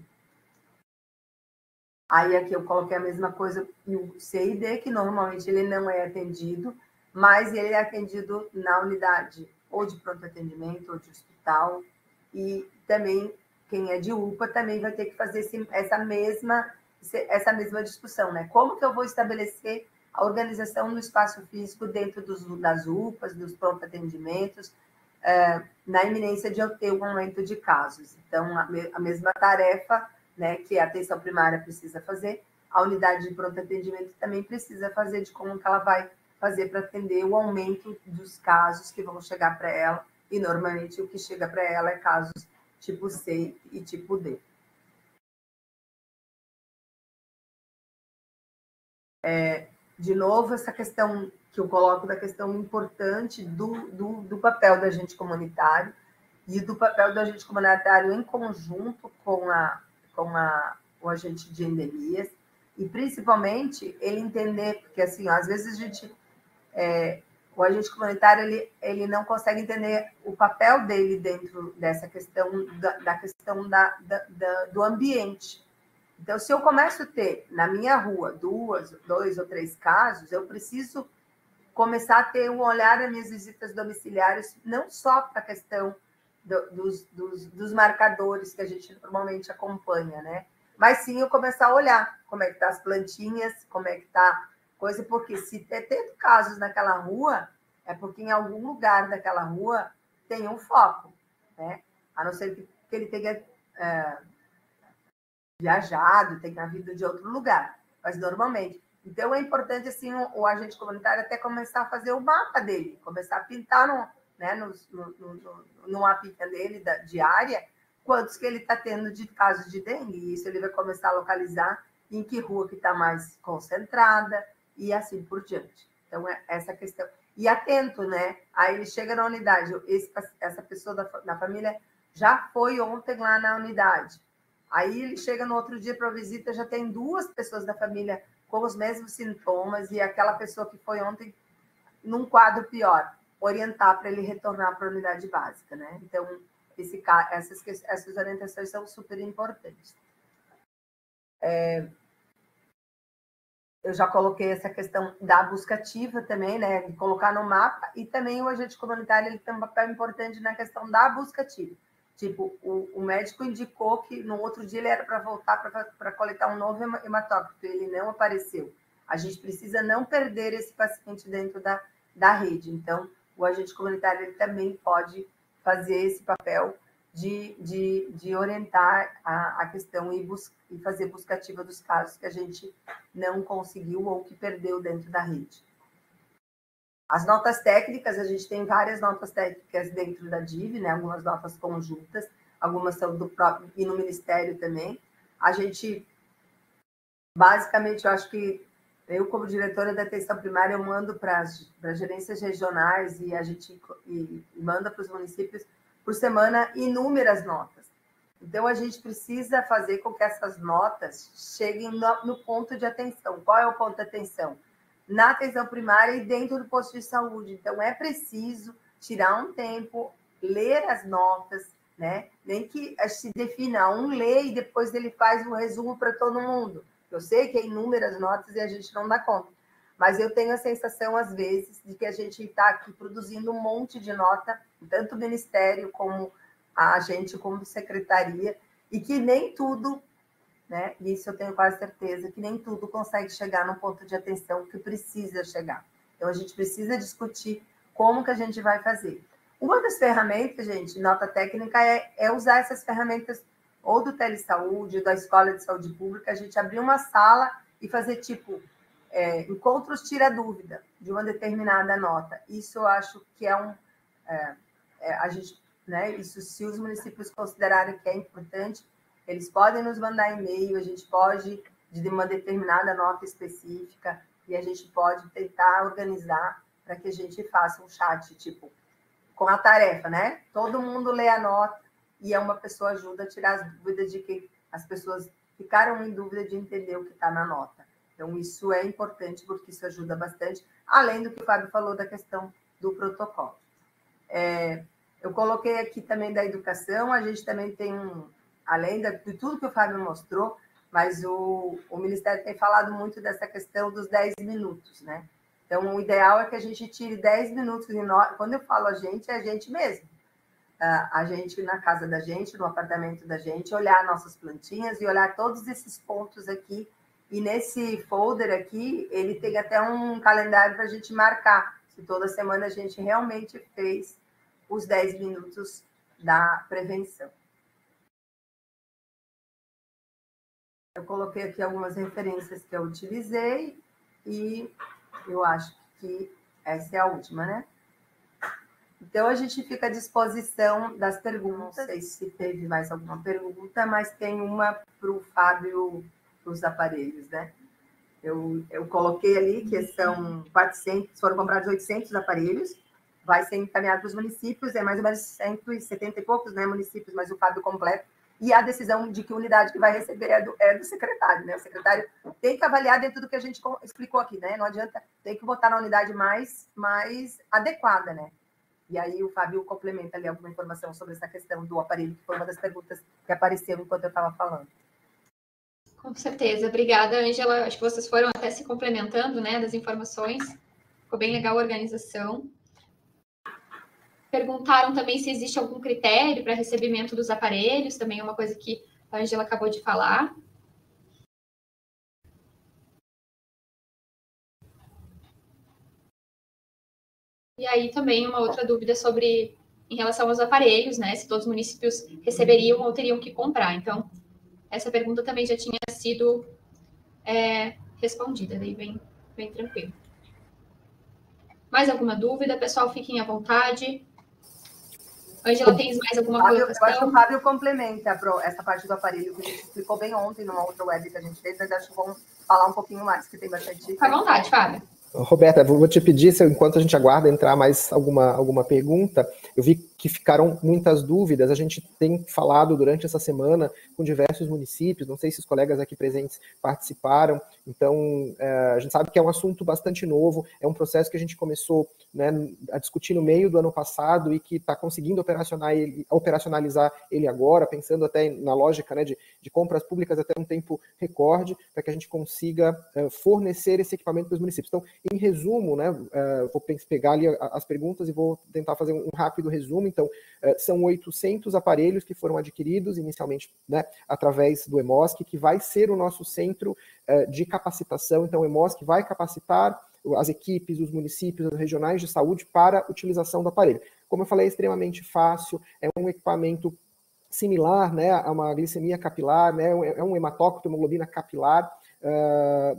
Aí, aqui eu coloquei a mesma coisa e o CID, que normalmente ele não é atendido, mas ele é atendido na unidade ou de pronto atendimento ou de hospital, e também quem é de UPA também vai ter que fazer essa mesma discussão, né? Como que eu vou estabelecer a organização no espaço físico dentro das UPAs, dos pronto atendimentos, na iminência de eu ter um aumento de casos. Então, a mesma tarefa, né, que a atenção primária precisa fazer, a unidade de pronto atendimento também precisa fazer, de como que ela vai fazer para atender o aumento dos casos que vão chegar para ela, e normalmente o que chega para ela é casos tipo C e tipo D. De novo, essa questão que eu coloco da questão importante do papel do agente comunitário e do papel do agente comunitário em conjunto com o agente de endemias, e principalmente ele entender, porque assim, às vezes a gente o agente comunitário ele não consegue entender o papel dele dentro dessa questão do ambiente. Então, se eu começo a ter na minha rua 2 ou 3 casos, eu preciso começar a ter um olhar nas minhas visitas domiciliares, não só para a questão dos marcadores que a gente normalmente acompanha, né? Mas sim eu começar a olhar como é que tá as plantinhas, como é que tá coisa, porque se tendo casos naquela rua, é porque em algum lugar daquela rua tem um foco, né? A não ser que ele tenha viajado, tenha vindo de outro lugar, mas normalmente. Então é importante assim o agente comunitário até começar a fazer o mapa dele, começar a pintar no mapinha dele diária quantos que ele está tendo de casos de dengue. E isso ele vai começar a localizar em que rua que está mais concentrada e assim por diante. Então, é essa questão. E atento, né? Aí ele chega na unidade, essa pessoa da família já foi ontem lá na unidade. Aí ele chega no outro dia para a visita, já tem 2 pessoas da família com os mesmos sintomas e aquela pessoa que foi ontem num quadro pior, orientar para ele retornar para a unidade básica, né? Então, essas orientações são super importantes. Eu já coloquei essa questão da busca ativa também, né? De colocar no mapa, e também o agente comunitário ele tem um papel importante na questão da busca ativa. Tipo, o médico indicou que no outro dia ele era para voltar para coletar um novo hematócrito, ele não apareceu. A gente precisa não perder esse paciente dentro da rede. Então, o agente comunitário ele também pode fazer esse papel de orientar a questão e fazer busca ativa dos casos que a gente não conseguiu ou que perdeu dentro da rede. As notas técnicas, a gente tem várias notas técnicas dentro da DIV, né? Algumas notas conjuntas, algumas são do próprio e no Ministério também. A gente, basicamente, eu acho que eu, como diretora da atenção primária, eu mando para as gerências regionais e a gente manda para os municípios por semana inúmeras notas. Então, a gente precisa fazer com que essas notas cheguem no ponto de atenção. Qual é o ponto de atenção? Na atenção primária e dentro do posto de saúde. Então, é preciso tirar um tempo, ler as notas, né? Nem que se defina lê e depois ele faz um resumo para todo mundo. Eu sei que é inúmeras notas e a gente não dá conta. Mas eu tenho a sensação, às vezes, de que a gente está aqui produzindo um monte de nota, tanto o Ministério como a gente, como secretaria, e que nem tudo, né? Isso eu tenho quase certeza, que nem tudo consegue chegar no ponto de atenção que precisa chegar. Então, a gente precisa discutir como que a gente vai fazer. Uma das ferramentas, gente, nota técnica, é usar essas ferramentas ou do Telesaúde, da Escola de Saúde Pública, a gente abrir uma sala e fazer, tipo, encontros tira-dúvida de uma determinada nota. Isso eu acho que a gente, né, isso, se os municípios considerarem que é importante, eles podem nos mandar e-mail, a gente pode, de uma determinada nota específica, e a gente pode tentar organizar para que a gente faça um chat, tipo, com a tarefa, né? Todo mundo lê a nota e uma pessoa ajuda a tirar as dúvidas de que as pessoas ficaram em dúvida de entender o que está na nota. Então, isso é importante, porque isso ajuda bastante, além do que o Fábio falou da questão do protocolo. Eu coloquei aqui também da educação, a gente também tem além de tudo que o Fábio mostrou, mas o Ministério tem falado muito dessa questão dos 10 minutos, né? Então, o ideal é que a gente tire 10 minutos. Quando eu falo a gente, é a gente mesmo. A gente na casa da gente, no apartamento da gente, olhar nossas plantinhas e olhar todos esses pontos aqui. E nesse folder aqui, ele tem até um calendário para a gente marcar se toda semana a gente realmente fez os 10 minutos da prevenção. Eu coloquei aqui algumas referências que eu utilizei e eu acho que essa é a última, né? Então, a gente fica à disposição das perguntas. Não sei se teve mais alguma pergunta, mas tem uma para o Fábio, para os aparelhos, né? Eu coloquei ali que são 400, foram comprados 800 aparelhos, vai ser encaminhado para os municípios, é mais ou menos 170 e poucos, né, municípios, mas o Fábio completo. e a decisão de que unidade que vai receber é do secretário, né? O secretário tem que avaliar dentro do que a gente explicou aqui, né? Não adianta, tem que botar na unidade mais adequada, né? E aí o Fábio complementa ali alguma informação sobre essa questão do aparelho, que foi uma das perguntas que apareceu enquanto eu estava falando. Com certeza. Obrigada, Ângela. Acho que vocês foram até se complementando, né, das informações. Ficou bem legal a organização. Perguntaram também se existe algum critério para recebimento dos aparelhos, também é uma coisa que a Ângela acabou de falar. E aí também uma outra dúvida sobre, em relação aos aparelhos, né, se todos os municípios receberiam ou teriam que comprar. Então, essa pergunta também já tinha sido respondida, daí bem tranquilo. Mais alguma dúvida? Pessoal, fiquem à vontade. Ângela, tens mais alguma colocação? Eu acho que o Fábio complementa essa parte do aparelho, que a gente explicou bem ontem numa outra web que a gente fez, mas acho que vamos falar um pouquinho mais, que tem bastante... Fica à vontade, Fábio. Roberta, vou te pedir, enquanto a gente aguarda entrar mais alguma pergunta, eu vi que ficaram muitas dúvidas, a gente tem falado durante essa semana com diversos municípios, não sei se os colegas aqui presentes participaram, então a gente sabe que é um assunto bastante novo, é um processo que a gente começou, né, a discutir no meio do ano passado e que está conseguindo operacionalizar ele agora, pensando até na lógica, né, de compras públicas até um tempo recorde, para que a gente consiga fornecer esse equipamento para os municípios. Então, em resumo, né, vou pegar ali as perguntas e vou tentar fazer um rápido resumo. Então, são 800 aparelhos que foram adquiridos inicialmente, né, através do EMOSC, que vai ser o nosso centro de capacitação. Então, o EMOSC vai capacitar as equipes, os municípios, os regionais de saúde para a utilização do aparelho. Como eu falei, é extremamente fácil, é um equipamento similar, né, a uma glicemia capilar, né, é um hematócrito, hemoglobina capilar,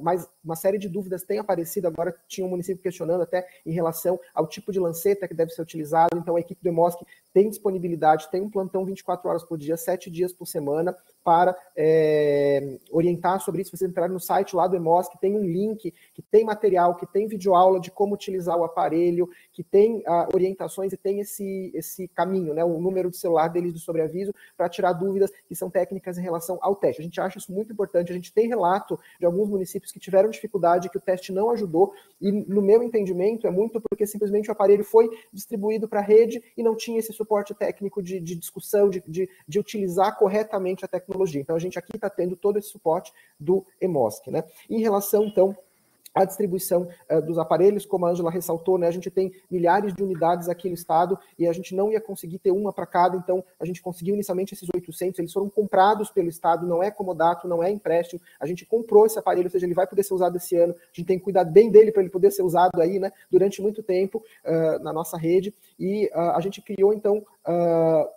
mas uma série de dúvidas tem aparecido. Agora tinha um município questionando até em relação ao tipo de lanceta que deve ser utilizado. Então a equipe do EMOSC tem disponibilidade, tem um plantão 24 horas por dia, 7 dias por semana, para orientar sobre isso. Vocês entrarem no site lá do EMOSC, tem um link que tem material, que tem videoaula de como utilizar o aparelho, que tem orientações e tem esse caminho, né, o número de celular deles de sobreaviso, para tirar dúvidas que são técnicas em relação ao teste. A gente acha isso muito importante, a gente tem relato de alguns municípios que tiveram dificuldade, que o teste não ajudou, e no meu entendimento é muito porque simplesmente o aparelho foi distribuído para a rede e não tinha esse suporte técnico de discussão, de utilizar corretamente a tecnologia. Então a gente aqui está tendo todo esse suporte do EMOSC, né? Em relação, então, a distribuição dos aparelhos, como a Ângela ressaltou, né, a gente tem milhares de unidades aqui no estado e a gente não ia conseguir ter uma para cada, então a gente conseguiu inicialmente esses 800, eles foram comprados pelo estado, não é comodato, não é empréstimo, a gente comprou esse aparelho, ou seja, ele vai poder ser usado esse ano, a gente tem que cuidar bem dele para ele poder ser usado aí, né, durante muito tempo na nossa rede, e a gente criou então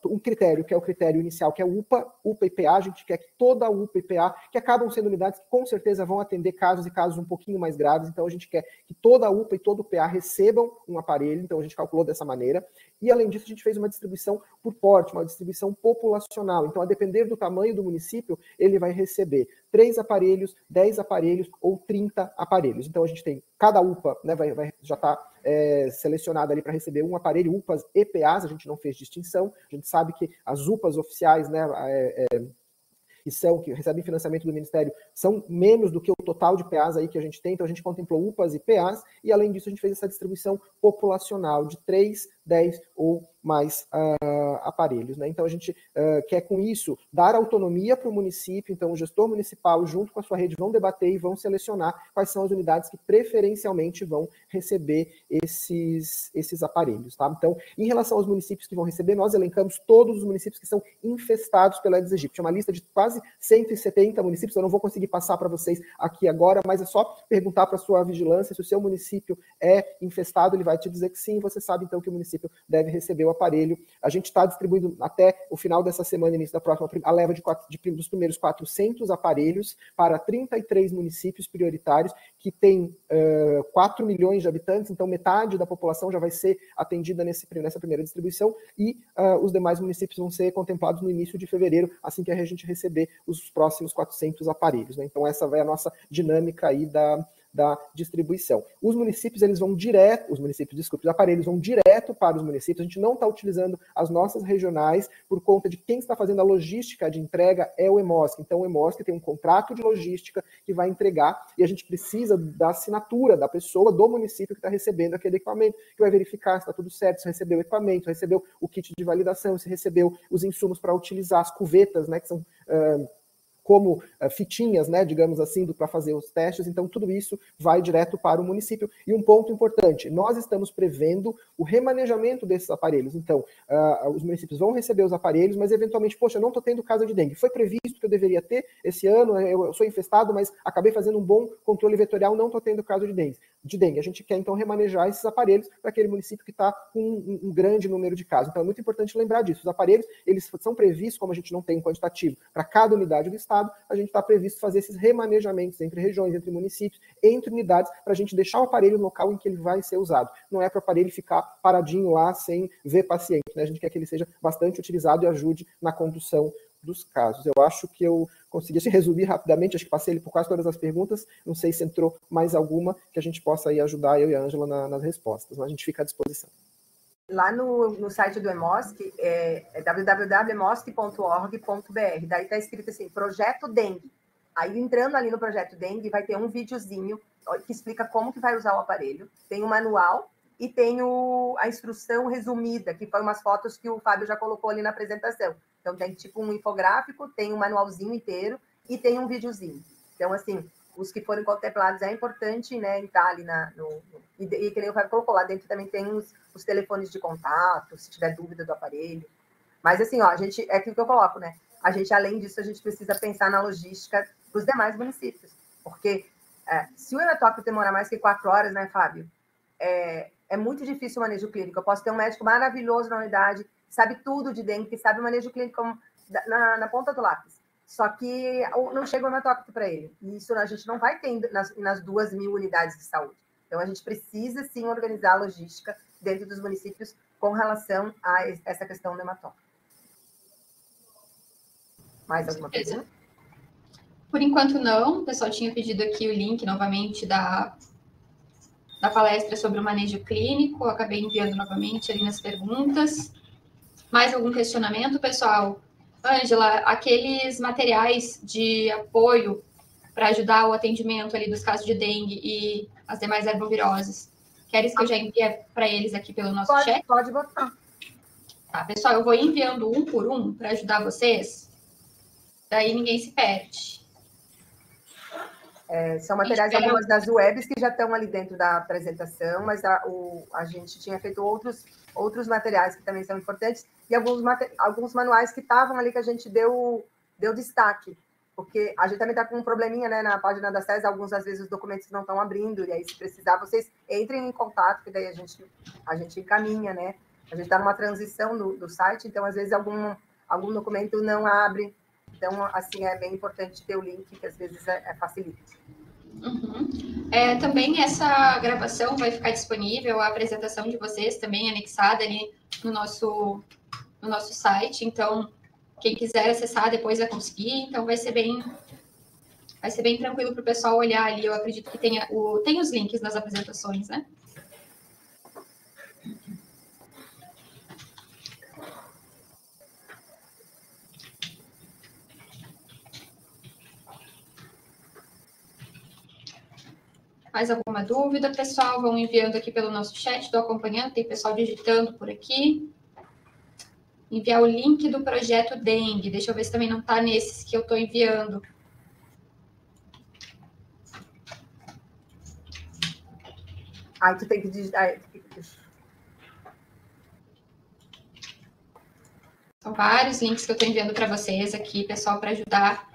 um critério, que é o critério inicial, que é o UPA e PA. A gente quer que toda a UPA e PA, que acabam sendo unidades que com certeza vão atender casos um pouquinho mais graves, então a gente quer que toda a UPA e todo o PA recebam um aparelho, então a gente calculou dessa maneira, e além disso a gente fez uma distribuição por porte, uma distribuição populacional, então a depender do tamanho do município, ele vai receber 3 aparelhos, 10 aparelhos ou 30 aparelhos. Então a gente tem, cada UPA, né, já está selecionada ali para receber um aparelho, UPAs e PAs, a gente não fez distinção, a gente sabe que as UPAs oficiais, né, que recebem financiamento do Ministério, são menos do que o total de PAs aí que a gente tem, então a gente contemplou UPAs e PAs, e além disso a gente fez essa distribuição populacional de 3, 10 ou mais aparelhos, né? Então a gente quer com isso dar autonomia para o município, então o gestor municipal junto com a sua rede vão debater e vão selecionar quais são as unidades que preferencialmente vão receber esses aparelhos, tá? Então, em relação aos municípios que vão receber, nós elencamos todos os municípios que são infestados pela Aedes aegypti, é uma lista de quase 170 municípios, eu não vou conseguir passar para vocês aqui agora, mas é só perguntar para a sua vigilância se o seu município é infestado, ele vai te dizer que sim, você sabe então que o município deve receber o aparelho. A gente está distribuindo até o final dessa semana, início da próxima, a leva dos primeiros 400 aparelhos para 33 municípios prioritários que tem 4 milhões de habitantes, então metade da população já vai ser atendida nessa primeira distribuição e os demais municípios vão ser contemplados no início de fevereiro, assim que a gente receber os próximos 400 aparelhos, né? Então essa vai a nossa dinâmica aí da distribuição. Os municípios, eles vão direto, os aparelhos vão direto para os municípios, a gente não está utilizando as nossas regionais por conta de quem está fazendo a logística de entrega é o EMOSC. Então, o EMOSC tem um contrato de logística que vai entregar e a gente precisa da assinatura da pessoa do município que está recebendo aquele equipamento, que vai verificar se está tudo certo, se recebeu o equipamento, se recebeu o kit de validação, se recebeu os insumos para utilizar, as cuvetas, né, que são como fitinhas, né, digamos assim, para fazer os testes. Então, tudo isso vai direto para o município. E um ponto importante, nós estamos prevendo o remanejamento desses aparelhos. Então, os municípios vão receber os aparelhos, mas eventualmente, poxa, eu não estou tendo caso de dengue. Foi previsto que eu deveria ter esse ano, eu sou infestado, mas acabei fazendo um bom controle vetorial, não estou tendo caso de dengue. A gente quer, então, remanejar esses aparelhos para aquele município que está com um grande número de casos. Então, é muito importante lembrar disso. Os aparelhos, eles são previstos, como a gente não tem um quantitativo para cada unidade do estado, a gente está previsto fazer esses remanejamentos entre regiões, entre municípios, entre unidades, para a gente deixar o aparelho no local em que ele vai ser usado. Não é para o aparelho ficar paradinho lá sem ver paciente, né? A gente quer que ele seja bastante utilizado e ajude na condução dos casos. Eu acho que eu consegui resumir rapidamente, acho que passei ele por quase todas as perguntas, não sei se entrou mais alguma que a gente possa aí ajudar eu e a Ângela nas respostas, mas a gente fica à disposição. Lá no site do EMOSC, é www.emosc.org.br, daí está escrito assim, Projeto Dengue. Aí, entrando ali no Projeto Dengue, vai ter um videozinho que explica como que vai usar o aparelho, tem o manual e tem a instrução resumida, que foi umas fotos que o Fábio já colocou ali na apresentação. Então, tem tipo um infográfico, tem um manualzinho inteiro e tem um videozinho. Então, assim, os que forem contemplados, é importante, né, entrar ali e que nem o Fábio colocou, lá dentro também tem os telefones de contato, se tiver dúvida do aparelho. Mas, assim, ó, é aquilo que eu coloco, né? A gente, além disso, a gente precisa pensar na logística dos demais municípios. Porque se o hematócrito demorar mais que 4 horas, né, Fábio? É muito difícil o manejo clínico. Eu posso ter um médico maravilhoso na unidade, sabe tudo de dengue, que sabe o manejo clínico na ponta do lápis. Só que não chega o hematócrito para ele. E isso a gente não vai ter nas 2.000 unidades de saúde. Então, a gente precisa, sim, organizar a logística dentro dos municípios com relação a essa questão do hematócrito. Mais alguma pergunta? Por enquanto, não. O pessoal tinha pedido aqui o link, novamente, da palestra sobre o manejo clínico. Eu acabei enviando novamente ali nas perguntas. Mais algum questionamento, pessoal? Ângela, aqueles materiais de apoio para ajudar o atendimento ali dos casos de dengue e as demais herboviroses, queres que eu já envie para eles aqui pelo nosso chat? Pode botar. Tá, pessoal, eu vou enviando um por um para ajudar vocês. Daí ninguém se perde. São materiais, algumas das webs que já estão ali dentro da apresentação, mas a gente tinha feito outros materiais que também são importantes e alguns manuais que estavam ali que a gente deu destaque, porque a gente também está com um probleminha, né, na página da SES, às vezes os documentos não estão abrindo, e aí se precisar, vocês entrem em contato, que daí a gente encaminha, né? A gente está numa transição do site, então às vezes algum documento não abre. Então, assim, é bem importante ter o link, que às vezes facilita. Uhum. Também essa gravação vai ficar disponível, a apresentação de vocês também anexada ali no nosso site. Então, quem quiser acessar depois vai conseguir. Então, vai ser bem tranquilo para o pessoal olhar ali. Eu acredito que tem os links nas apresentações, né? Mais alguma dúvida, pessoal? Vão enviando aqui pelo nosso chat, estou acompanhando, tem pessoal digitando por aqui. Enviar o link do projeto Dengue. Deixa eu ver se também não está nesses que eu estou enviando. Tu tem que digitar. São vários links que eu estou enviando para vocês aqui, pessoal, para ajudar.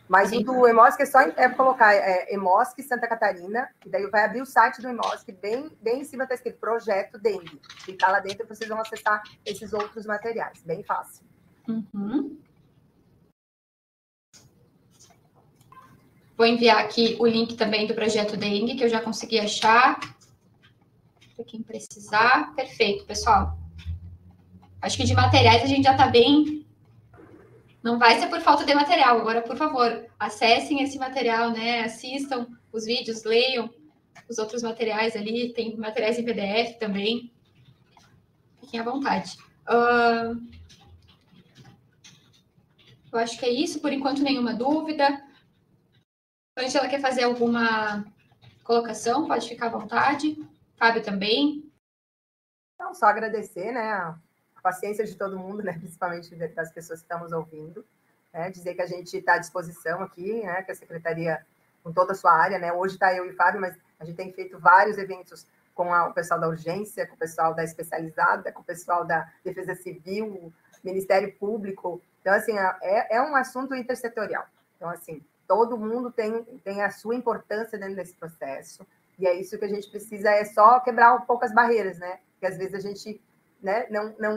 Mas o do EMOSC é só colocar EMOSC Santa Catarina, e daí vai abrir o site do EMOSC, bem em cima está escrito Projeto Dengue. Clicar lá dentro, vocês vão acessar esses outros materiais, bem fácil. Uhum. Vou enviar aqui o link também do Projeto Dengue, que eu já consegui achar. Para quem precisar. Perfeito, pessoal. Acho que de materiais a gente já está bem Não vai ser por falta de material. Agora, por favor, acessem esse material, né? Assistam os vídeos, leiam os outros materiais ali. Tem materiais em PDF também. Fiquem à vontade. Eu acho que é isso. Por enquanto, nenhuma dúvida. Angela quer fazer alguma colocação? Pode ficar à vontade. Fábio também. Então, só agradecer, né, a paciência de todo mundo, né, principalmente das pessoas que estão nos ouvindo. Né, dizer que a gente está à disposição aqui, né, que a Secretaria, com toda a sua área, né, hoje está eu e o Fábio, mas a gente tem feito vários eventos com o pessoal da urgência, com o pessoal da especializada, com o pessoal da Defesa Civil, Ministério Público. Então, assim, é um assunto intersetorial. Então, assim, todo mundo tem a sua importância dentro desse processo, e é isso que a gente precisa, é só quebrar um pouco as barreiras, né? Porque às vezes a gente, né,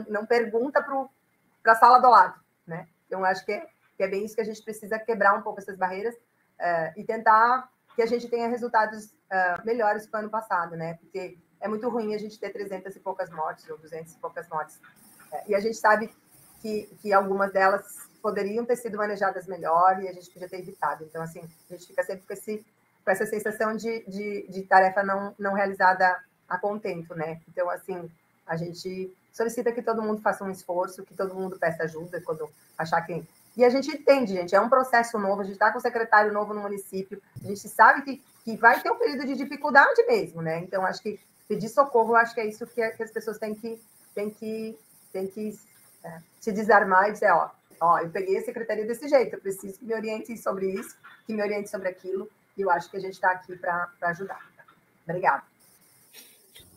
não pergunta para a sala do lado, né? Então, acho que é bem isso que a gente precisa, quebrar um pouco essas barreiras e tentar que a gente tenha resultados melhores que o ano passado, né? Porque é muito ruim a gente ter 300 e poucas mortes, ou 200 e poucas mortes. E a gente sabe que algumas delas poderiam ter sido manejadas melhor e a gente podia ter evitado. Então, assim, a gente fica sempre com essa sensação de tarefa não realizada a contento, né? Então, assim, a gente solicita que todo mundo faça um esforço, que todo mundo peça ajuda quando achar que... E a gente entende, gente, é um processo novo, a gente está com o secretário novo no município, a gente sabe que vai ter um período de dificuldade mesmo, né? Então, acho que pedir socorro, acho que é isso que as pessoas têm que se desarmar e dizer, ó, eu peguei a secretaria desse jeito, eu preciso que me orientem sobre isso, que me orientem sobre aquilo, e eu acho que a gente está aqui para ajudar. Obrigada.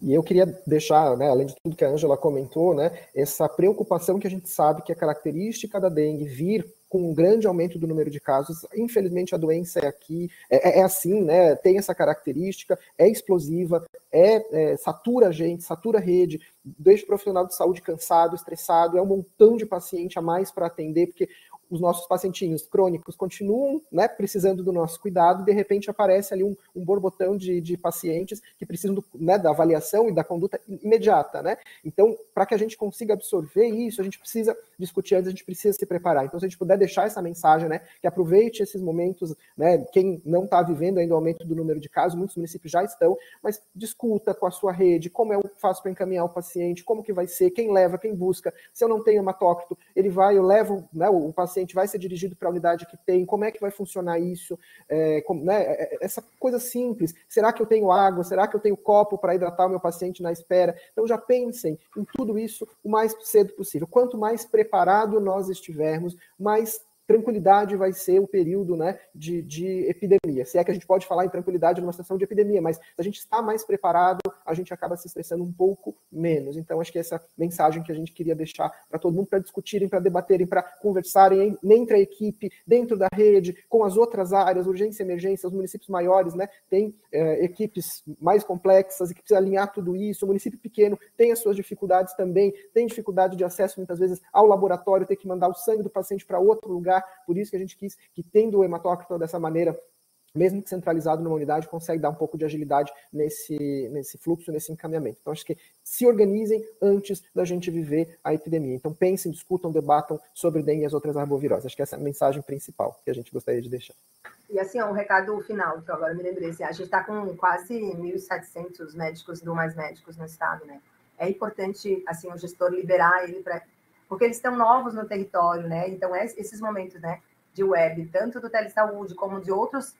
E eu queria deixar, né, além de tudo que a Ângela comentou, né, essa preocupação que a gente sabe que é característica da dengue vir com um grande aumento do número de casos. Infelizmente, a doença é assim, né, tem essa característica, é explosiva, satura a gente, satura a rede, deixa o profissional de saúde cansado, estressado, é um montão de paciente a mais para atender, porque os nossos pacientinhos crônicos continuam, né, precisando do nosso cuidado, e de repente aparece ali um borbotão de pacientes que precisam né, da avaliação e da conduta imediata, né? Então, para que a gente consiga absorver isso, a gente precisa discutir antes, a gente precisa se preparar. Então, se a gente puder deixar essa mensagem, né, que aproveite esses momentos, né, quem não está vivendo ainda o aumento do número de casos, muitos municípios já estão, mas discuta com a sua rede, como eu faço para encaminhar o paciente, como que vai ser, quem leva, quem busca, se eu não tenho hematócrito, eu levo, né, o paciente vai ser dirigido para a unidade que tem, como é que vai funcionar isso, né, essa coisa simples, será que eu tenho água, será que eu tenho copo para hidratar o meu paciente na espera? Então já pensem em tudo isso o mais cedo possível. Quanto mais preparado nós estivermos, mais tranquilidade vai ser o período, né, de epidemia. Se é que a gente pode falar em tranquilidade numa situação de epidemia, mas se a gente está mais preparado, a gente acaba se estressando um pouco menos. Então, acho que essa mensagem que a gente queria deixar para todo mundo, para discutirem, para debaterem, para conversarem entre a equipe, dentro da rede, com as outras áreas, urgência e emergência, os municípios maiores, né, tem equipes mais complexas e que precisa alinhar tudo isso. O município pequeno tem as suas dificuldades também, tem dificuldade de acesso, muitas vezes, ao laboratório, ter que mandar o sangue do paciente para outro lugar. Por isso que a gente quis que, tendo o hematócrito dessa maneira, mesmo que centralizado numa unidade, consegue dar um pouco de agilidade nesse fluxo, nesse encaminhamento. Então, acho que se organizem antes da gente viver a epidemia. Então, pensem, discutam, debatam sobre dengue e as outras arboviroses. Acho que essa é a mensagem principal que a gente gostaria de deixar. E, assim, um recado final, que eu agora me lembrei. Assim, a gente está com quase 1.700 médicos do Mais Médicos no estado, né? É importante, assim, o gestor liberar ele para... Porque eles estão novos no território, né? Então, esses momentos, né, de web, tanto do telesaúde como de outros...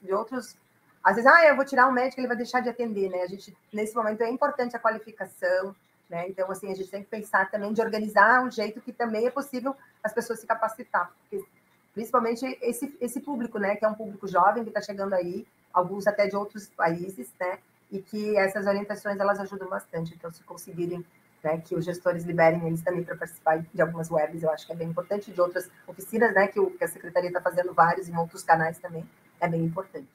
Às vezes, eu vou tirar um médico, ele vai deixar de atender, né? A gente, nesse momento, é importante a qualificação, né? Então, assim, a gente tem que pensar também de organizar um jeito que também é possível as pessoas se capacitar. Porque, principalmente esse público, né? Que é um público jovem que está chegando aí, alguns até de outros países, né? E que essas orientações, elas ajudam bastante. Então, se conseguirem, né, que os gestores liberem eles também para participar de algumas webs, eu acho que é bem importante, de outras oficinas, né, que a Secretaria está fazendo vários em outros canais também, é bem importante.